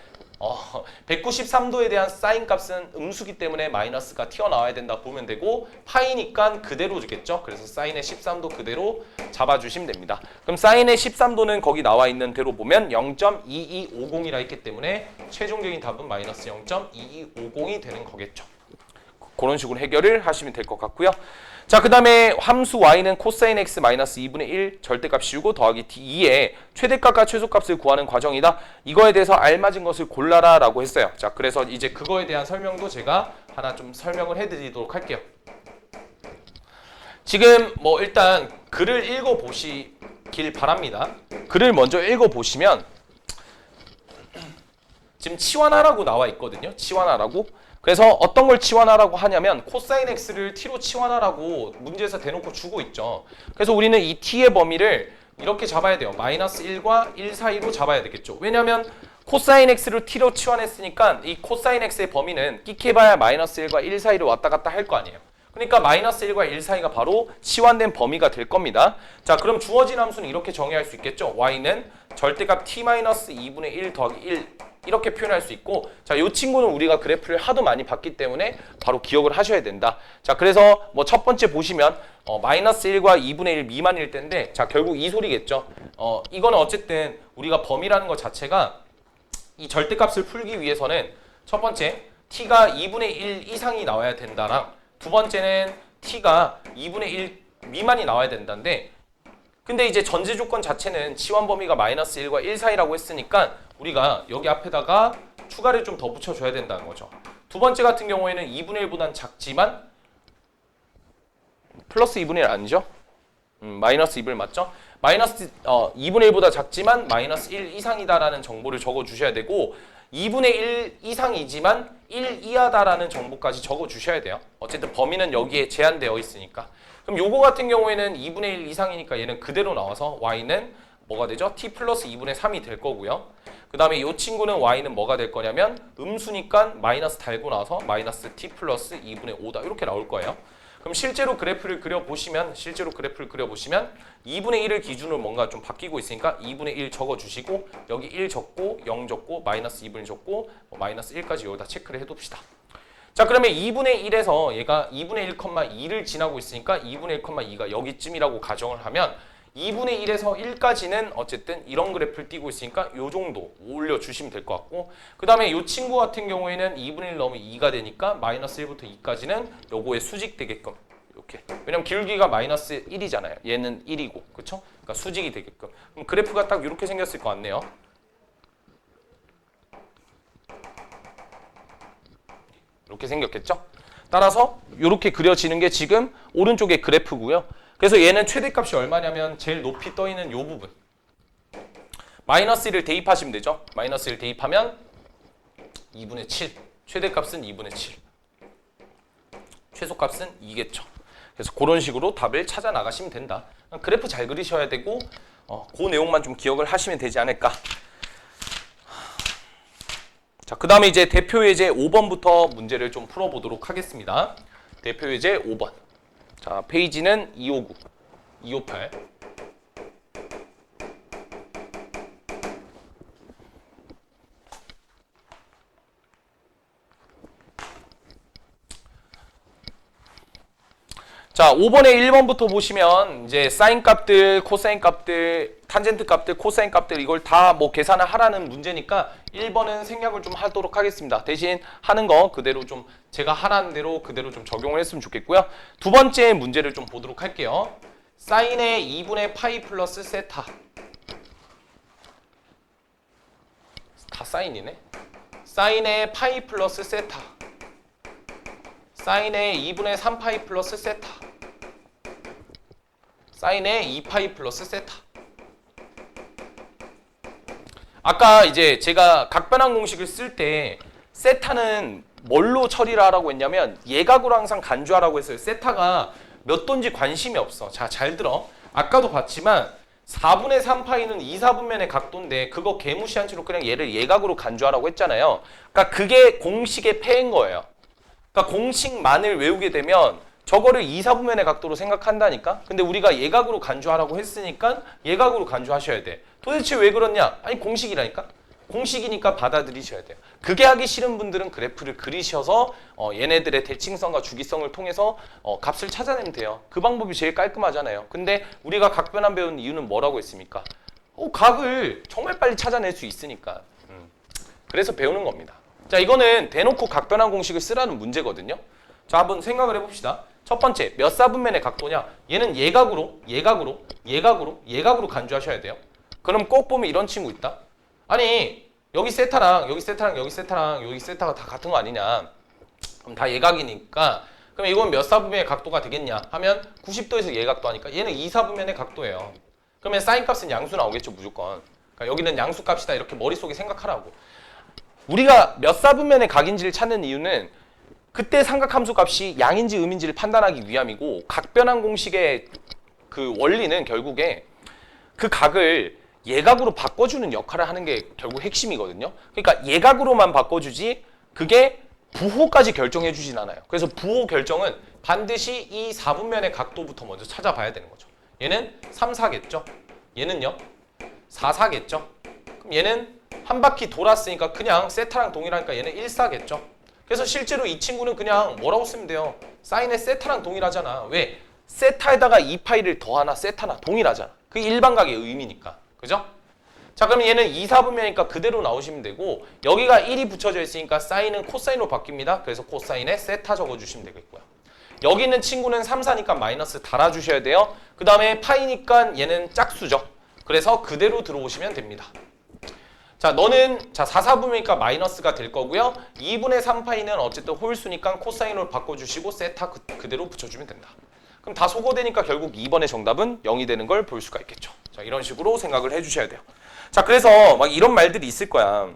193도에 대한 사인 값은 음수기 때문에 마이너스가 튀어나와야 된다 보면 되고 파이니까 그대로 주겠죠. 그래서 사인의 13도 그대로 잡아주시면 됩니다. 그럼 사인의 13도는 거기 나와 있는 대로 보면 0.2250이라 했기 때문에 최종적인 답은 마이너스 0.2250이 되는 거겠죠. 그런 식으로 해결을 하시면 될 것 같고요. 자, 그 다음에 함수 y는 코사인 x 마이너스 2분의 1 절대값 씌우고 더하기 d2에 최대값과 최소값을 구하는 과정이다. 이거에 대해서 알맞은 것을 골라라 라고 했어요. 자, 그래서 이제 그거에 대한 설명도 제가 하나 좀 설명을 해드리도록 할게요. 지금 뭐 일단 글을 읽어보시길 바랍니다. 글을 먼저 읽어보시면 지금 치환하라고 나와 있거든요. 치환하라고. 그래서 어떤 걸 치환하라고 하냐면 코사인 x를 t로 치환하라고 문제에서 대놓고 주고 있죠. 그래서 우리는 이 t의 범위를 이렇게 잡아야 돼요. 마이너스 1과 1 사이로 잡아야 되겠죠. 왜냐하면 코사인 x를 t로 치환했으니까 이 코사인 x의 범위는 끽해봐야 마이너스 1과 1 사이로 왔다 갔다 할 거 아니에요. 그러니까 마이너스 1과 1 사이가 바로 치환된 범위가 될 겁니다. 자, 그럼 주어진 함수는 이렇게 정의할 수 있겠죠. y는 절대값 t-2분의 1 더하기 1 이렇게 표현할 수 있고 자, 이 친구는 우리가 그래프를 하도 많이 봤기 때문에 바로 기억을 하셔야 된다. 자, 그래서 뭐 첫 번째 보시면 마이너스 1과 2분의 1 미만일 텐데 자, 결국 이 소리겠죠. 이거는 어쨌든 우리가 범위라는 것 자체가 이 절대값을 풀기 위해서는 첫 번째 t가 2분의 1 이상이 나와야 된다랑 두 번째는 t가 2분의 1 미만이 나와야 된다인데 근데 이제 전제 조건 자체는 치환 범위가 마이너스 1과 1 사이라고 했으니까 우리가 여기 앞에다가 추가를 좀 더 붙여줘야 된다는 거죠. 두 번째 같은 경우에는 2분의 1보단 작지만 플러스 2분의 1 아니죠? 마이너스 2분의 1 맞죠? 마이너스 2분의 1보다 작지만 마이너스 1 이상이다라는 정보를 적어주셔야 되고 2분의 1 이상이지만 1 이하다라는 정보까지 적어주셔야 돼요. 어쨌든 범위는 여기에 제한되어 있으니까. 그럼 요거 같은 경우에는 2분의 1 이상이니까 얘는 그대로 나와서 y는 뭐가 되죠? t 플러스 2분의 3이 될 거고요. 그 다음에 이 친구는 y는 뭐가 될 거냐면 음수니까 마이너스 달고 나서 마이너스 t 플러스 2분의 5다 이렇게 나올 거예요. 그럼 실제로 그래프를 그려보시면 2분의 1을 기준으로 뭔가 좀 바뀌고 있으니까 2분의 1 적어주시고 여기 1 적고 0 적고 마이너스 2분의 적고 마이너스 1까지 여기다 체크를 해둡시다. 자, 그러면 2분의 1에서 얘가 2분의 1,2를 지나고 있으니까 2분의 1,2가 여기쯤이라고 가정을 하면 2분의 1에서 1까지는 어쨌든 이런 그래프를 띄고 있으니까 요 정도 올려주시면 될 것 같고 그 다음에 이 친구 같은 경우에는 2분의 1 넣으면 2가 되니까 마이너스 1부터 2까지는 요거에 수직되게끔 이렇게 왜냐면 기울기가 마이너스 1이잖아요. 얘는 1이고 그쵸? 그러니까 수직이 되게끔 그럼 그래프가 딱 이렇게 생겼을 것 같네요. 이렇게 생겼겠죠? 따라서 이렇게 그려지는 게 지금 오른쪽의 그래프고요. 그래서 얘는 최대값이 얼마냐면 제일 높이 떠있는 이 부분 마이너스 1을 대입하시면 되죠. 마이너스 1 대입하면 2분의 7. 최대값은 2분의 7. 최소값은 2겠죠. 그래서 그런 식으로 답을 찾아 나가시면 된다. 그래프 잘 그리셔야 되고 그 내용만 좀 기억을 하시면 되지 않을까. 자, 그 다음에 이제 대표 예제 5번부터 문제를 좀 풀어보도록 하겠습니다. 대표 예제 5번. 자, 페이지는 259, 258. 자, 5번에 1번부터 보시면 이제 사인 값들, 코사인 값들, 탄젠트 값들, 코사인 값들 이걸 다 뭐 계산을 하라는 문제니까 1번은 생략을 좀 하도록 하겠습니다. 대신 하는 거 그대로 좀 제가 하라는 대로 그대로 좀 적용을 했으면 좋겠고요. 두 번째 문제를 좀 보도록 할게요. 사인의 2분의 파이 플러스 세타. 다 사인이네. 사인의 파이 플러스 세타. 사인의 2분의 3파이 플러스 세타. 사인의 2파이 플러스 세타. 아까 이제 제가 각변환 공식을 쓸 때 세타는 뭘로 처리를 하라고 했냐면 예각으로 항상 간주하라고 했어요. 세타가 몇 도인지 관심이 없어. 자, 잘 들어. 아까도 봤지만 4분의 3파이는 2, 4분면의 각도인데 그거 개무시한 채로 그냥 얘를 예각으로 간주하라고 했잖아요. 그러니까 그게 공식의 패인 거예요. 그러니까 공식만을 외우게 되면 저거를 2, 4분면의 각도로 생각한다니까? 근데 우리가 예각으로 간주하라고 했으니까 예각으로 간주하셔야 돼. 도대체 왜 그렇냐? 아니 공식이라니까? 공식이니까 받아들이셔야 돼요. 그게 하기 싫은 분들은 그래프를 그리셔서 얘네들의 대칭성과 주기성을 통해서 값을 찾아내면 돼요. 그 방법이 제일 깔끔하잖아요. 근데 우리가 각변환 배운 이유는 뭐라고 했습니까? 각을 정말 빨리 찾아낼 수 있으니까. 그래서 배우는 겁니다. 자, 이거는 대놓고 각변환 공식을 쓰라는 문제거든요. 자, 한번 생각을 해봅시다. 첫 번째, 몇 사분면의 각도냐? 얘는 예각으로 간주하셔야 돼요. 그럼 꼭 보면 이런 친구 있다. 아니, 여기 세타랑 여기 세타랑 여기 세타랑 여기 세타가 다 같은 거 아니냐? 그럼 다 예각이니까 그럼 이건 몇 사분면의 각도가 되겠냐? 하면 90도에서 예각도 하니까 얘는 2, 4분면의 각도예요. 그러면 사인 값은 양수 나오겠죠, 무조건. 그러니까 여기는 양수 값이다 이렇게 머릿속에 생각하라고. 우리가 몇 사분면의 각인지를 찾는 이유는 그때 삼각함수 값이 양인지 음인지를 판단하기 위함이고 각변환 공식의 그 원리는 결국에 그 각을 예각으로 바꿔주는 역할을 하는 게 결국 핵심이거든요. 그러니까 예각으로만 바꿔주지 그게 부호까지 결정해 주진 않아요. 그래서 부호 결정은 반드시 이 4분면의 각도부터 먼저 찾아봐야 되는 거죠. 얘는 3, 4겠죠? 얘는요? 4, 4겠죠? 그럼 얘는 한 바퀴 돌았으니까 그냥 세타랑 동일하니까 얘는 1, 4겠죠? 그래서 실제로 이 친구는 그냥 뭐라고 쓰면 돼요? 사인의 세타랑 동일하잖아. 왜? 세타에다가 2파이를 더하나 세타나 동일하잖아. 그게 일반각의 의미니까. 그죠? 자, 그럼 얘는 2, 4분면이니까 그대로 나오시면 되고 여기가 1이 붙여져 있으니까 사인은 코사인으로 바뀝니다. 그래서 코사인에 세타 적어주시면 되겠고요. 여기 있는 친구는 3, 4니까 마이너스 달아주셔야 돼요. 그 다음에 파이니까 얘는 짝수죠. 그래서 그대로 들어오시면 됩니다. 자, 너는 4, 4분면이니까 마이너스가 될 거고요. 2분의 3파이는 어쨌든 홀수니까 코사인으로 바꿔주시고 세타 그대로 붙여주면 된다. 그럼 다 소거되니까 결국 2번의 정답은 0이 되는 걸 볼 수가 있겠죠. 자, 이런 식으로 생각을 해주셔야 돼요. 자, 그래서 막 이런 말들이 있을 거야.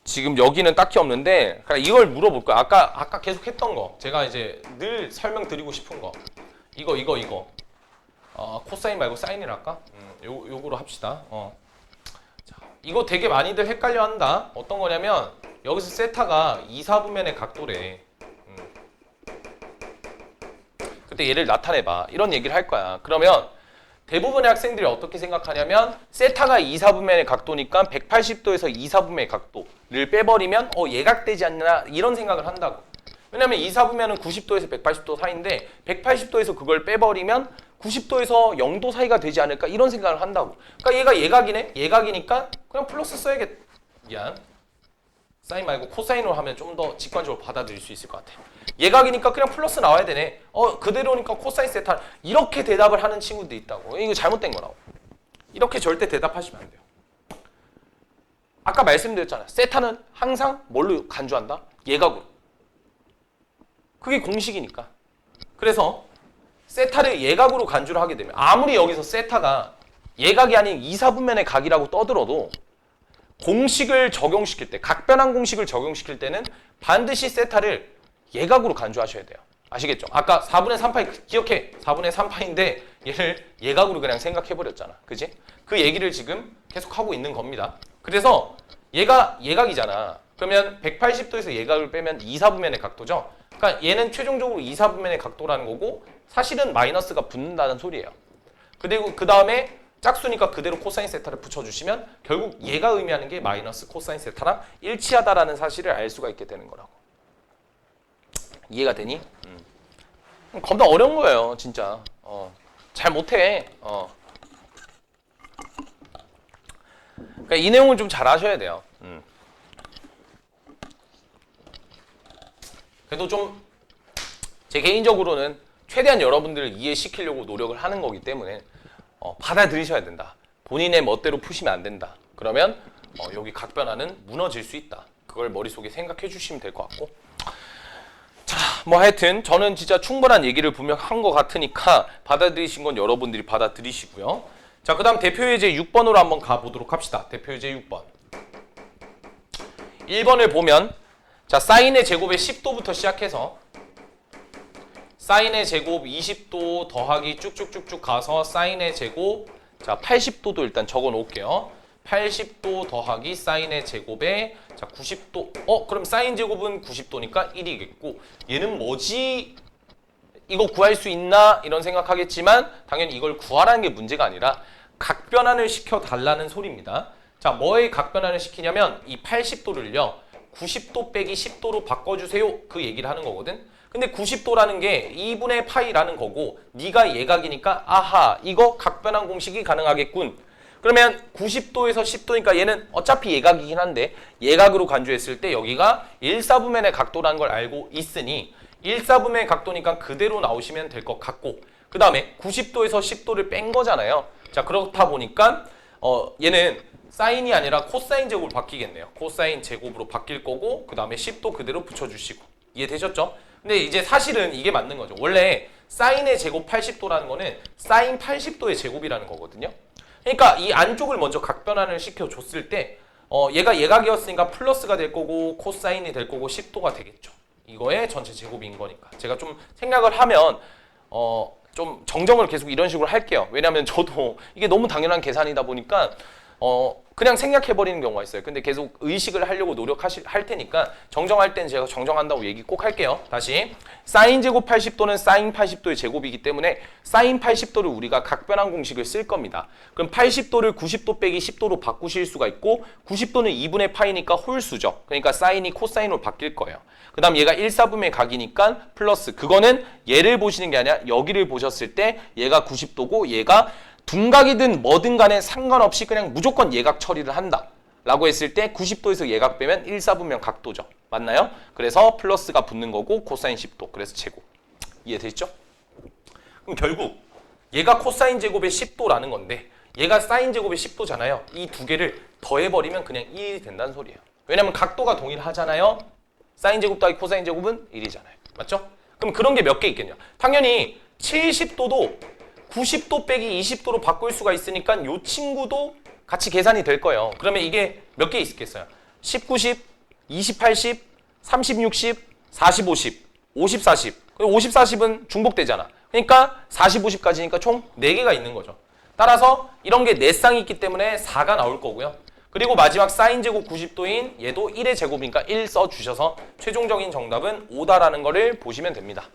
지금 여기는 딱히 없는데 이걸 물어볼 거야. 아까 계속 했던 거. 제가 이제 늘 설명드리고 싶은 거. 이거. 코사인 말고 사인이라 할까? 요거로 합시다. 자, 이거 되게 많이들 헷갈려 한다. 어떤 거냐면 여기서 세타가 2, 4분면의 각도래. 그때 얘를 나타내봐. 이런 얘기를 할 거야. 그러면 대부분의 학생들이 어떻게 생각하냐면 세타가 2, 4분면의 각도니까 180도에서 2, 4분면의 각도를 빼버리면 예각되지 않나 이런 생각을 한다고. 왜냐면 2, 4분면은 90도에서 180도 사이인데 180도에서 그걸 빼버리면 90도에서 0도 사이가 되지 않을까 이런 생각을 한다고. 그러니까 얘가 예각이네? 예각이니까 그냥 플러스 써야겠. 미안. 사인 말고 코사인으로 하면 좀 더 직관적으로 받아들일 수 있을 것 같아. 예각이니까 그냥 플러스 나와야 되네. 그대로니까 코사인 세타. 이렇게 대답을 하는 친구도 있다고. 이거 잘못된 거라고. 이렇게 절대 대답하시면 안 돼요. 아까 말씀드렸잖아요. 세타는 항상 뭘로 간주한다? 예각으로. 그게 공식이니까. 그래서 세타를 예각으로 간주를 하게 되면 아무리 여기서 세타가 예각이 아닌 2, 4분면의 각이라고 떠들어도 공식을 적용시킬 때, 각변환 공식을 적용시킬 때는 반드시 세타를 예각으로 간주하셔야 돼요. 아시겠죠? 아까 4분의 3파이 기억해. 4분의 3파인데 얘를 예각으로 그냥 생각해버렸잖아. 그지? 그 얘기를 지금 계속 하고 있는 겁니다. 그래서 얘가 예각이잖아. 그러면 180도에서 예각을 빼면 2, 4분면의 각도죠. 그러니까 얘는 최종적으로 2, 4분면의 각도라는 거고 사실은 마이너스가 붙는다는 소리예요. 그리고 그 다음에 짝수니까 그대로 코사인 세타를 붙여주시면 결국 얘가 의미하는 게 마이너스 코사인 세타랑 일치하다라는 사실을 알 수가 있게 되는 거라고. 이해가 되니? 겁나 어려운 거예요, 진짜. 잘 못해. 그러니까 이 내용을 좀 잘 하셔야 돼요. 그래도 좀 제 개인적으로는 최대한 여러분들을 이해시키려고 노력을 하는 거기 때문에 받아들이셔야 된다. 본인의 멋대로 푸시면 안 된다. 그러면 여기 각변화는 무너질 수 있다. 그걸 머릿속에 생각해 주시면 될 것 같고. 자, 뭐 하여튼 저는 진짜 충분한 얘기를 분명 한 것 같으니까 받아들이신 건 여러분들이 받아들이시고요. 자, 그 다음 대표예제 6번으로 한번 가보도록 합시다. 대표예제 6번. 1번을 보면 자, 사인의 제곱의 10도부터 시작해서 사인의 제곱 20도 더하기 쭉쭉쭉쭉 가서 사인의 제곱 자 80도도 일단 적어 놓을게요. 80도 더하기 사인의 제곱에 자 90도 그럼 사인 제곱은 90도니까 1이겠고 얘는 뭐지? 이거 구할 수 있나? 이런 생각하겠지만 당연히 이걸 구하라는 게 문제가 아니라 각변환을 시켜달라는 소리입니다. 자 뭐에 각변환을 시키냐면 이 80도를요 90도 빼기 10도로 바꿔주세요 그 얘기를 하는 거거든. 근데 90도라는 게 2분의 파이라는 거고 네가 예각이니까 아하 이거 각변환 공식이 가능하겠군. 그러면 90도에서 10도니까 얘는 어차피 예각이긴 한데 예각으로 간주했을 때 여기가 1/4분면의 각도라는 걸 알고 있으니 1/4분면의 각도니까 그대로 나오시면 될 것 같고 그 다음에 90도에서 10도를 뺀 거잖아요. 자 그렇다 보니까 얘는 사인이 아니라 코사인 제곱으로 바뀌겠네요. 코사인 제곱으로 바뀔 거고 그 다음에 10도 그대로 붙여주시고 이해되셨죠? 근데 이제 사실은 이게 맞는 거죠. 원래 사인의 제곱 80도라는 거는 사인 80도의 제곱이라는 거거든요. 그러니까 이 안쪽을 먼저 각변환을 시켜줬을 때 얘가 예각이었으니까 플러스가 될 거고 코사인이 될 거고 10도가 되겠죠. 이거의 전체 제곱인 거니까. 제가 좀 생각을 하면 좀 정정을 계속 이런 식으로 할게요. 왜냐하면 저도 이게 너무 당연한 계산이다 보니까 그냥 생각해버리는 경우가 있어요. 근데 계속 의식을 하려고 할 테니까 정정할 때는 제가 정정한다고 얘기 꼭 할게요. 다시 사인 제곱 80도는 사인 80도의 제곱이기 때문에 사인 80도를 우리가 각변환 공식을 쓸 겁니다. 그럼 80도를 90도 빼기 10도로 바꾸실 수가 있고 90도는 2분의 파이니까 홀수죠. 그러니까 사인이 코사인으로 바뀔 거예요. 그 다음 얘가 1/4분의 각이니까 플러스 그거는 얘를 보시는 게 아니라 여기를 보셨을 때 얘가 90도고 얘가 둔각이든 뭐든 간에 상관없이 그냥 무조건 예각 처리를 한다 라고 했을 때 90도에서 예각 빼면 1/4분면 각도죠. 맞나요? 그래서 플러스가 붙는 거고 코사인 10도 그래서 제곱. 이해되시죠? 그럼 결국 얘가 코사인 제곱의 10도라는 건데 얘가 사인 제곱의 10도잖아요. 이 두 개를 더해버리면 그냥 1이 된다는 소리예요. 왜냐면 각도가 동일하잖아요. 사인 제곱 더하기 코사인 제곱은 1이잖아요. 맞죠? 그럼 그런 게 몇 개 있겠냐? 당연히 70도도 90도 빼기 20도로 바꿀 수가 있으니까 이 친구도 같이 계산이 될 거예요. 그러면 이게 몇 개 있겠어요? 10, 90, 20, 80, 30, 60, 40, 50, 50, 40. 50, 40은 중복되잖아. 그러니까 40, 50까지니까 총 4개가 있는 거죠. 따라서 이런 게 4쌍이 있기 때문에 4가 나올 거고요. 그리고 마지막 사인 제곱 90도인 얘도 1의 제곱이니까 1 써주셔서 최종적인 정답은 5다라는 거를 보시면 됩니다.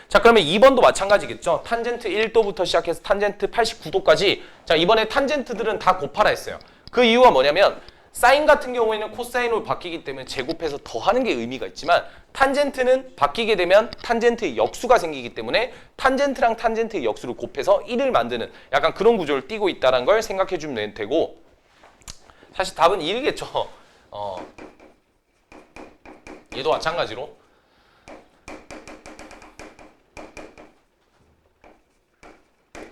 자 그러면 2번도 마찬가지겠죠. 탄젠트 1도부터 시작해서 탄젠트 89도까지 자 이번에 탄젠트들은 다 곱하라 했어요. 그 이유가 뭐냐면 사인 같은 경우에는 코사인으로 바뀌기 때문에 제곱해서 더하는 게 의미가 있지만 탄젠트는 바뀌게 되면 탄젠트의 역수가 생기기 때문에 탄젠트랑 탄젠트의 역수를 곱해서 1을 만드는 약간 그런 구조를 띠고 있다는 걸 생각해 주면 되고 사실 답은 1이겠죠. 얘도 마찬가지로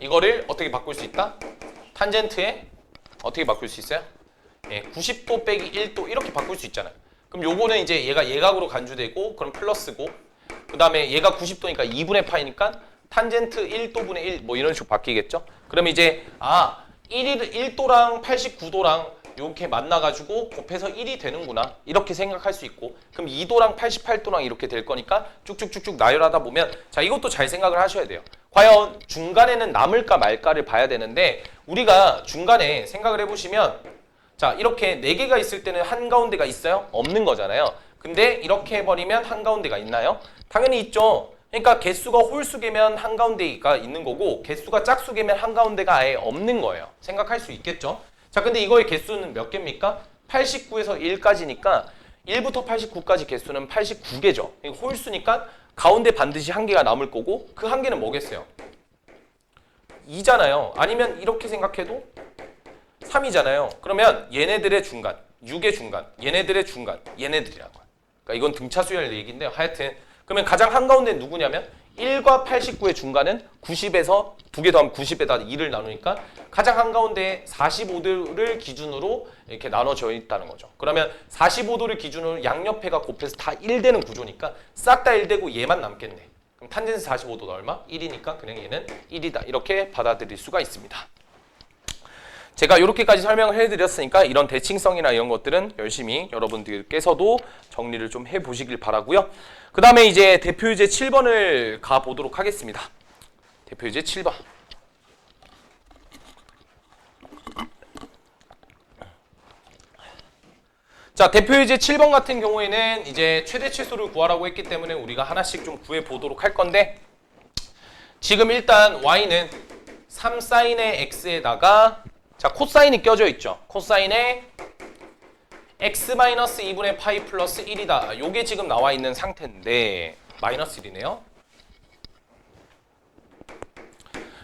이거를 어떻게 바꿀 수 있다? 탄젠트에 어떻게 바꿀 수 있어요? 예, 90도 빼기 1도 이렇게 바꿀 수 있잖아요. 그럼 요거는 이제 얘가 예각으로 간주되고 그럼 플러스고 그 다음에 얘가 90도니까 2분의 파이니까 탄젠트 1도분의 1 뭐 이런 식으로 바뀌겠죠? 그럼 이제 1도랑 89도랑 이렇게 만나가지고 곱해서 1이 되는구나 이렇게 생각할 수 있고, 그럼 2도랑 88도랑 이렇게 될 거니까 쭉쭉쭉쭉 나열하다 보면, 자 이것도 잘 생각을 하셔야 돼요. 과연 중간에는 남을까 말까를 봐야 되는데, 우리가 중간에 생각을 해보시면, 자 이렇게 4개가 있을 때는 한가운데가 있어요? 없는 거잖아요. 근데 이렇게 해버리면 한가운데가 있나요? 당연히 있죠. 그러니까 개수가 홀수개면 한가운데가 있는 거고, 개수가 짝수개면 한가운데가 아예 없는 거예요. 생각할 수 있겠죠? 자, 근데 이거의 개수는 몇 개입니까? 89에서 1까지니까 1부터 89까지 개수는 89개죠. 홀수니까 가운데 반드시 한 개가 남을 거고, 그 한 개는 뭐겠어요? 2잖아요. 아니면 이렇게 생각해도 3이잖아요. 그러면 얘네들의 중간, 6의 중간, 얘네들의 중간, 얘네들이라고. 그러니까 이건 등차수열 얘기인데요. 하여튼 그러면 가장 한가운데는 누구냐면 1과 89의 중간은 90에서 2개 더하면 90에다 2를 나누니까 가장 한가운데 45도를 기준으로 이렇게 나눠져 있다는 거죠. 그러면 45도를 기준으로 양옆에가 곱해서 다 1 되는 구조니까 싹 다 1 되고 얘만 남겠네. 그럼 탄젠스 45도는 얼마? 1이니까 그냥 얘는 1이다. 이렇게 받아들일 수가 있습니다. 제가 이렇게까지 설명을 해드렸으니까 이런 대칭성이나 이런 것들은 열심히 여러분들께서도 정리를 좀 해보시길 바라고요. 그 다음에 이제 대표유제 7번을 가보도록 하겠습니다. 대표유제 7번. 자, 대표유제 7번 같은 경우에는 이제 최대 최소를 구하라고 했기 때문에 우리가 하나씩 좀 구해보도록 할 건데, 지금 일단 y는 3sin의 x에다가, 자 코사인이 껴져 있죠. 코사인에 x-2분의 파이 플러스 1이다. 요게 지금 나와 있는 상태인데, 마이너스 1이네요.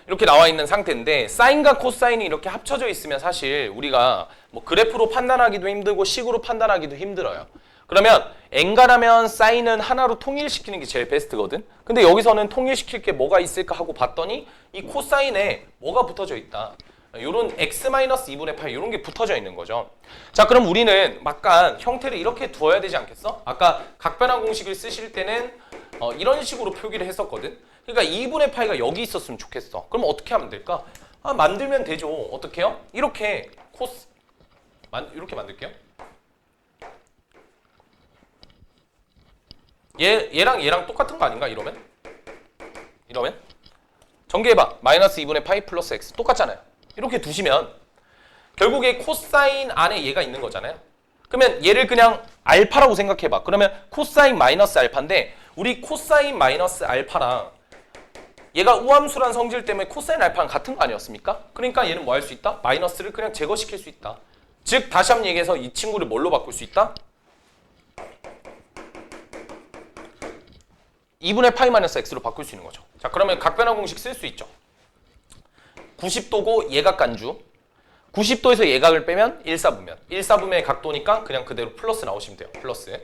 이렇게 나와 있는 상태인데, 사인과 코사인이 이렇게 합쳐져 있으면 사실 우리가 뭐 그래프로 판단하기도 힘들고 식으로 판단하기도 힘들어요. 그러면 엔간하면 사인은 하나로 통일시키는 게 제일 베스트거든. 근데 여기서는 통일시킬 게 뭐가 있을까 하고 봤더니 이 코사인에 뭐가 붙어져 있다. 요런 x-2분의 파이 요런 게 붙어져 있는 거죠. 자, 그럼 우리는 약간 형태를 이렇게 두어야 되지 않겠어? 아까 각변환 공식을 쓰실 때는 이런 식으로 표기를 했었거든. 그러니까 2분의 파이가 여기 있었으면 좋겠어. 그럼 어떻게 하면 될까? 만들면 되죠. 어떻게 해요? 이렇게 이렇게 만들게요. 얘랑 똑같은 거 아닌가? 이러면 전개해봐. 마이너스 2분의 파이 플러스 x 똑같잖아요. 이렇게 두시면 결국에 코사인 안에 얘가 있는 거잖아요. 그러면 얘를 그냥 알파라고 생각해봐. 그러면 코사인 마이너스 알파인데, 우리 코사인 마이너스 알파랑 얘가 우함수란 성질 때문에 코사인 알파랑 같은 거 아니었습니까? 그러니까 얘는 뭐 할 수 있다? 마이너스를 그냥 제거시킬 수 있다. 즉 다시 한번 얘기해서 이 친구를 뭘로 바꿀 수 있다? 2분의 파이 마이너스 x로 바꿀 수 있는 거죠. 자, 그러면 각변환 공식 쓸 수 있죠. 90도고 예각간주, 90도에서 예각을 빼면 1사분면, 1사분면의 각도니까 그냥 그대로 플러스 나오시면 돼요. 플러스.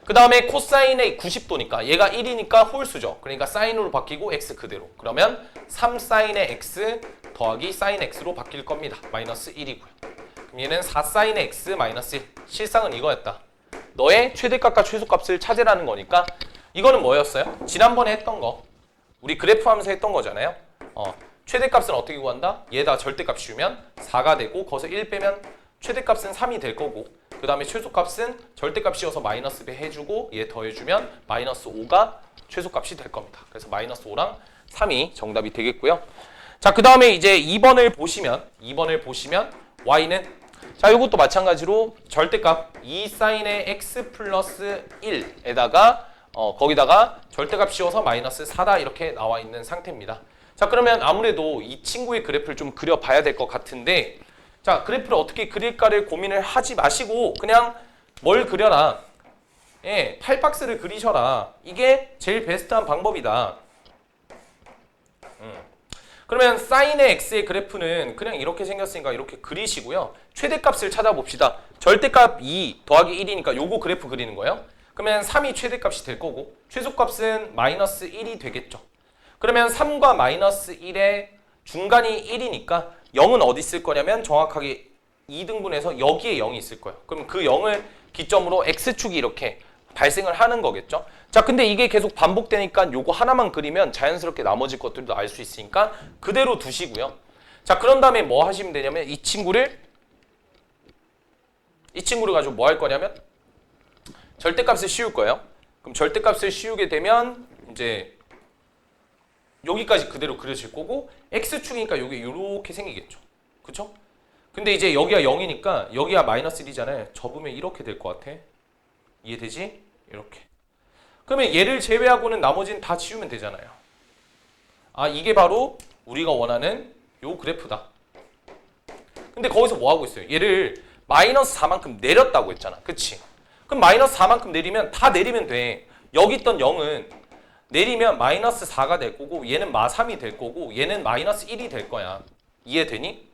그 다음에 코사인의 90도니까 얘가 1이니까 홀수죠. 그러니까 사인으로 바뀌고 x 그대로. 그러면 3사인의 x 더하기 사인 x로 바뀔 겁니다. 마이너스 1이고요. 그럼 얘는 4사인의 x 마이너스 1. 실상은 이거였다. 너의 최대값과 최소값을 찾으라는 거니까, 이거는 뭐였어요? 지난번에 했던 거. 우리 그래프 하면서 했던 거잖아요. 최대값은 어떻게 구한다? 얘다 절대값 씌우면 4가 되고, 거기서 1 빼면 최대값은 3이 될 거고, 그 다음에 최소값은 절대값 씌워서 마이너스 배 해주고 얘 더해주면 마이너스 5가 최소값이 될 겁니다. 그래서 마이너스 5랑 3이 정답이 되겠고요. 자, 그 다음에 이제 2번을 보시면 y는, 자 이것도 마찬가지로 절대값 2sin의 x 플러스 1에다가 거기다가 절대값 씌워서 마이너스 4다 이렇게 나와 있는 상태입니다. 자, 그러면 아무래도 이 친구의 그래프를 좀 그려봐야 될 것 같은데, 자, 그래프를 어떻게 그릴까를 고민을 하지 마시고 그냥 뭘 그려라. 예, 탈박스를 그리셔라. 이게 제일 베스트한 방법이다. 그러면 사인의 x의 그래프는 그냥 이렇게 생겼으니까 이렇게 그리시고요. 최대값을 찾아봅시다. 절대값 2 더하기 1이니까 요거 그래프 그리는 거예요. 그러면 3이 최대값이 될 거고, 최소값은 마이너스 1이 되겠죠. 그러면 3과 마이너스 1의 중간이 1이니까 0은 어디 있을 거냐면 정확하게 2등분해서 여기에 0이 있을 거예요. 그럼 그 0을 기점으로 x축이 이렇게 발생을 하는 거겠죠. 자, 근데 이게 계속 반복되니까 요거 하나만 그리면 자연스럽게 나머지 것들도 알 수 있으니까 그대로 두시고요. 자, 그런 다음에 뭐 하시면 되냐면 이 친구를 이 친구를 가지고 뭐 할 거냐면 절대값을 씌울 거예요. 그럼 절대값을 씌우게 되면 이제 여기까지 그대로 그려질 거고 x축이니까 여기 이렇게 생기겠죠. 그쵸? 근데 이제 여기가 0이니까 여기가 마이너스 1이잖아요. 접으면 이렇게 될 것 같아. 이해되지? 이렇게. 그러면 얘를 제외하고는 나머지는 다 지우면 되잖아요. 아, 이게 바로 우리가 원하는 요 그래프다. 근데 거기서 뭐 하고 있어요? 얘를 마이너스 4만큼 내렸다고 했잖아. 그치? 그럼 마이너스 4만큼 내리면 다 내리면 돼. 여기 있던 0은 내리면 마이너스 4가 될 거고 얘는 마3이 될 거고 얘는 마이너스 1이 될 거야. 이해되니?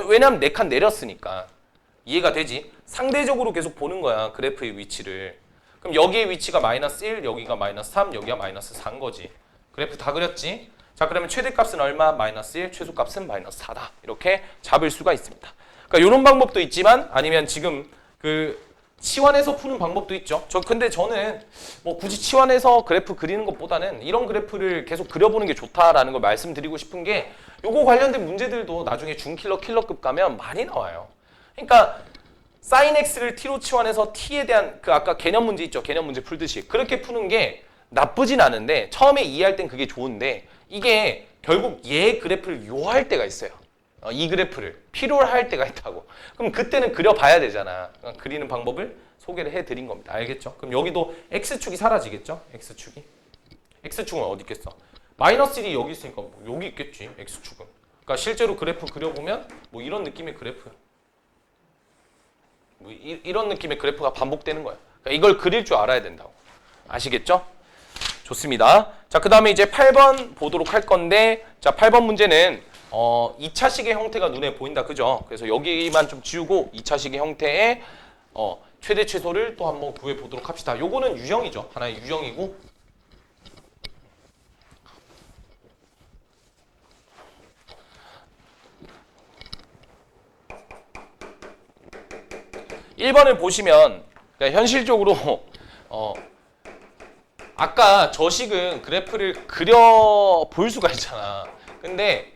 왜냐면 4칸 내렸으니까. 이해가 되지? 상대적으로 계속 보는 거야. 그래프의 위치를. 그럼 여기의 위치가 마이너스 1, 여기가 마이너스 3, 여기가 마이너스 4인 거지. 그래프 다 그렸지? 자, 그러면 최대값은 얼마? 마이너스 1, 최소값은 마이너스 4다. 이렇게 잡을 수가 있습니다. 그러니까 이런 방법도 있지만 아니면 지금 그 치환해서 푸는 방법도 있죠. 근데 저는 뭐 굳이 치환해서 그래프 그리는 것보다는 이런 그래프를 계속 그려보는 게 좋다라는 걸 말씀드리고 싶은 게 요거 관련된 문제들도 나중에 중킬러 킬러급 가면 많이 나와요. 그러니까 sin x를 t로 치환해서 t에 대한 그 아까 개념 문제 있죠. 개념 문제 풀듯이 그렇게 푸는 게 나쁘진 않은데 처음에 이해할 땐 그게 좋은데 이게 결국 얘 그래프를 요할 때가 있어요. 이 그래프를 필요로 할 때가 있다고. 그럼 그때는 그려봐야 되잖아. 그리는 방법을 소개를 해드린 겁니다. 알겠죠? 그럼 여기도 x축이 사라지겠죠? x축이. x축은 어디 있겠어? 마이너스 1이 여기 있으니까 뭐 여기 있겠지. x축은. 그러니까 실제로 그래프 그려보면 뭐 이런 느낌의 그래프야. 뭐 이런 느낌의 그래프가 반복되는 거야. 그러니까 이걸 그릴 줄 알아야 된다고. 아시겠죠? 좋습니다. 자, 그 다음에 이제 8번 보도록 할 건데, 자, 8번 문제는 2차식의 형태가 눈에 보인다. 그죠? 그래서 여기만 좀 지우고 2차식의 형태의 최대 최소를 또 한번 구해 보도록 합시다. 요거는 유형이죠. 하나의 유형이고. (1번을) 보시면 그러니까 현실적으로 아까 저 식은 그래프를 그려 볼 수가 있잖아. 근데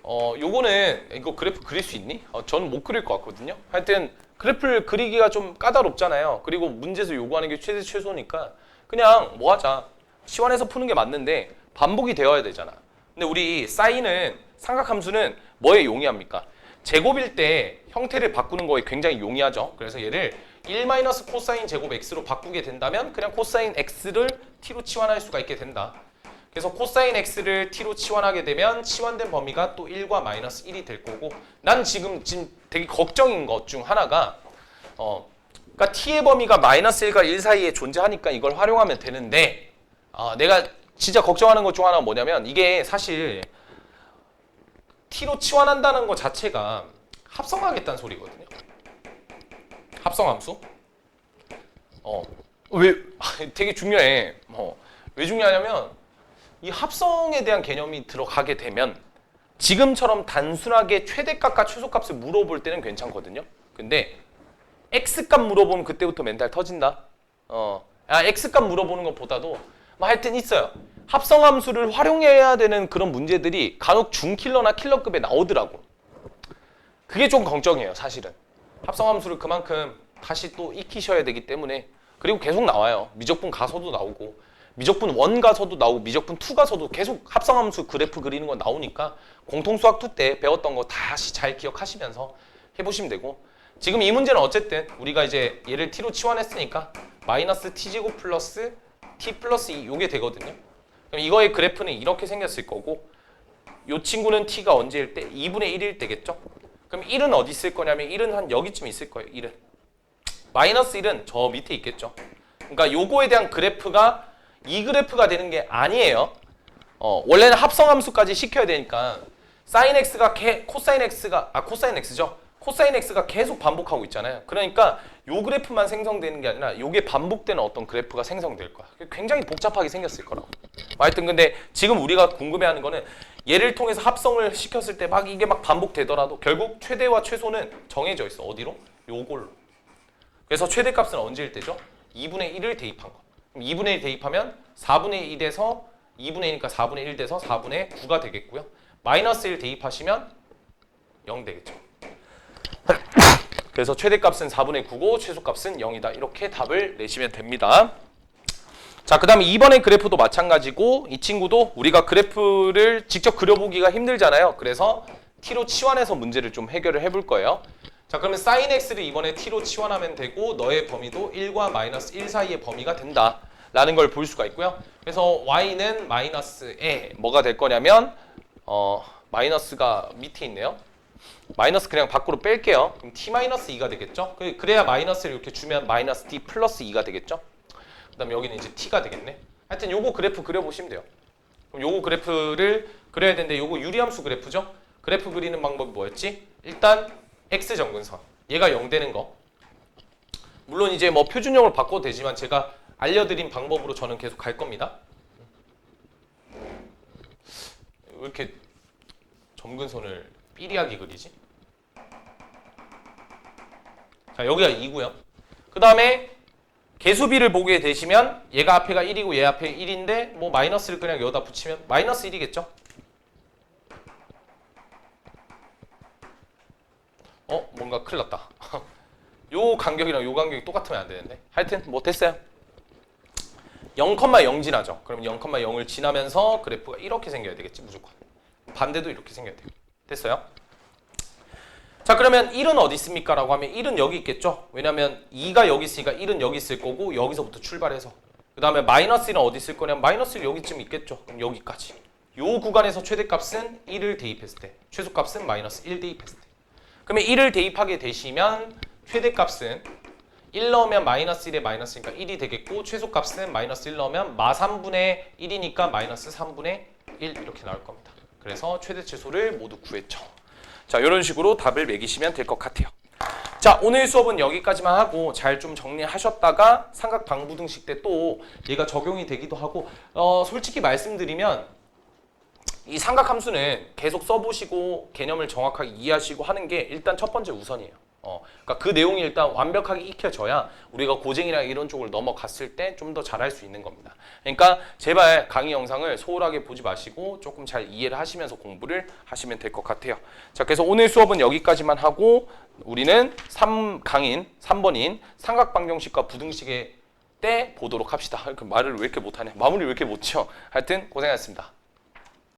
요거는 이거 그래프 그릴 수 있니? 저는 못 그릴 것 같거든요. 하여튼 그래프를 그리기가 좀 까다롭잖아요. 그리고 문제에서 요구하는 게 최대 최소니까 그냥 뭐 하자. 치환해서 푸는 게 맞는데 반복이 되어야 되잖아. 근데 우리 사인은 삼각함수는 뭐에 용이합니까? 제곱일 때 형태를 바꾸는 거에 굉장히 용이하죠. 그래서 얘를 1 코사인 제곱 x로 바꾸게 된다면 그냥 코사인 x를 t로 치환할 수가 있게 된다. 그래서 코사인 x를 t로 치환하게 되면 치환된 범위가 또 1과 마이너스 1이 될 거고 난 지금 되게 걱정인 것 중 하나가 그러니까 t의 범위가 마이너스 1과 1 사이에 존재하니까 이걸 활용하면 되는데 내가 진짜 걱정하는 것 중 하나가 뭐냐면 이게 사실 t로 치환한다는 것 자체가 합성하겠다는 소리거든요. 합성함수. 왜 되게 중요해. 왜 중요하냐면 이 합성에 대한 개념이 들어가게 되면 지금처럼 단순하게 최대값과 최소값을 물어볼 때는 괜찮거든요. 근데 x값 물어보면 그때부터 멘탈 터진다. x값 물어보는 것보다도 뭐 하여튼 있어요. 합성함수를 활용해야 되는 그런 문제들이 간혹 중킬러나 킬러급에 나오더라고. 그게 좀 걱정이에요, 사실은. 합성함수를 그만큼 다시 또 익히셔야 되기 때문에. 그리고 계속 나와요. 미적분 가서도 나오고 미적분 1 가서도 나오고 미적분 2 가서도 계속 합성함수 그래프 그리는 거 나오니까 공통수학 2 때 배웠던 거 다시 잘 기억하시면서 해보시면 되고 지금 이 문제는 어쨌든 우리가 이제 얘를 t로 치환했으니까 마이너스 t제곱 플러스 t 플러스 2 요게 되거든요. 그럼 이거의 그래프는 이렇게 생겼을 거고 요 친구는 t가 언제일 때? 2분의 1일 때겠죠? 그럼 1은 어디 있을 거냐면 1은 한 여기쯤 있을 거예요. 1은. 마이너스 1은 저 밑에 있겠죠. 그러니까 요거에 대한 그래프가 이 그래프가 되는 게 아니에요. 원래는 합성함수까지 시켜야 되니까 sin x가 코사인 x가 코사인 x죠. 코사인 x가 계속 반복하고 있잖아요. 그러니까 요 그래프만 생성되는 게 아니라 요게 반복되는 어떤 그래프가 생성될 거야. 굉장히 복잡하게 생겼을 거라고. 하여튼 근데 지금 우리가 궁금해하는 거는 얘를 통해서 합성을 시켰을 때 막 이게 막 반복되더라도 결국 최대와 최소는 정해져 있어. 어디로? 요걸로. 그래서 최대값은 언제일 때죠? 2분의 1을 대입한 거. 그럼 2분의 1 대입하면 4분의 1에서 2분의 1이니까 4분의 1 돼서 4분의 9가 되겠고요. 마이너스 1 대입하시면 0 되겠죠. 그래서 최대값은 4분의 9고 최소값은 0이다. 이렇게 답을 내시면 됩니다. 자, 그 다음에 2번의 그래프도 마찬가지고 이 친구도 우리가 그래프를 직접 그려보기가 힘들잖아요. 그래서 t로 치환해서 문제를 좀 해결을 해볼 거예요. 자, 그러면 sin x를 이번에 t로 치환하면 되고 너의 범위도 1과 마이너스 1 사이의 범위가 된다 라는 걸 볼 수가 있고요. 그래서 y는 마이너스에 뭐가 될 거냐면 마이너스가 밑에 있네요. 마이너스 그냥 밖으로 뺄게요. 그럼 t-2가 되겠죠. 그래야 마이너스를 이렇게 주면 마이너스 t 플러스 2가 되겠죠. 그 다음에 여기는 이제 t가 되겠네. 하여튼 요거 그래프 그려보시면 돼요. 그럼 요거 그래프를 그려야 되는데 요거 유리함수 그래프죠. 그래프 그리는 방법이 뭐였지? 일단 x 정근선 얘가 0 되는 거. 물론 이제 뭐 표준형으로 바꿔도 되지만 제가 알려드린 방법으로 저는 계속 갈 겁니다. 왜 이렇게 점근선을 삐리하게 그리지? 자, 여기가 2고요. 그 다음에 개수비를 보게 되시면 얘가 앞에가 1이고 얘 앞에 1인데 뭐 마이너스를 그냥 여기다 붙이면 마이너스 1이겠죠? 뭔가 큰일 났다. 요 간격이랑 요 간격이 똑같으면 안 되는데. 하여튼 뭐 됐어요. 0,0 지나죠. 그럼 0,0을 지나면서 그래프가 이렇게 생겨야 되겠지 무조건. 반대도 이렇게 생겨야 돼요. 됐어요? 자, 그러면 1은 어디 있습니까? 라고 하면 1은 여기 있겠죠. 왜냐면 2가 여기 있으니까 1은 여기 있을 거고 여기서부터 출발해서 그 다음에 마이너스 1은 어디 있을 거냐면 마이너스 1 여기쯤 있겠죠. 그럼 여기까지. 요 구간에서 최대값은 1을 대입했을 때 최소값은 마이너스 1 대입했을 때 그러면 1을 대입하게 되시면 최대값은 1 넣으면 마이너스 1에 마이너스니까 1이 되겠고 최소값은 마이너스 1 넣으면 마 3분의 1이니까 마이너스 3분의 1 이렇게 나올 겁니다. 그래서 최대치수를 모두 구했죠. 자, 이런 식으로 답을 매기시면 될 것 같아요. 자, 오늘 수업은 여기까지만 하고 잘 좀 정리하셨다가 삼각 방부등식 때 또 얘가 적용이 되기도 하고 솔직히 말씀드리면 이 삼각함수는 계속 써보시고 개념을 정확하게 이해하시고 하는 게 일단 첫 번째 우선이에요. 그러니까 그 내용이 일단 완벽하게 익혀져야 우리가 고쟁이랑 이런 쪽을 넘어갔을 때 좀 더 잘할 수 있는 겁니다. 그러니까 제발 강의 영상을 소홀하게 보지 마시고 조금 잘 이해를 하시면서 공부를 하시면 될 것 같아요. 자, 그래서 오늘 수업은 여기까지만 하고 우리는 강인 3번인 삼각방정식과 부등식의 때 보도록 합시다. 말을 왜 이렇게 못하네. 마무리 왜 이렇게 못쳐. 하여튼 고생하셨습니다.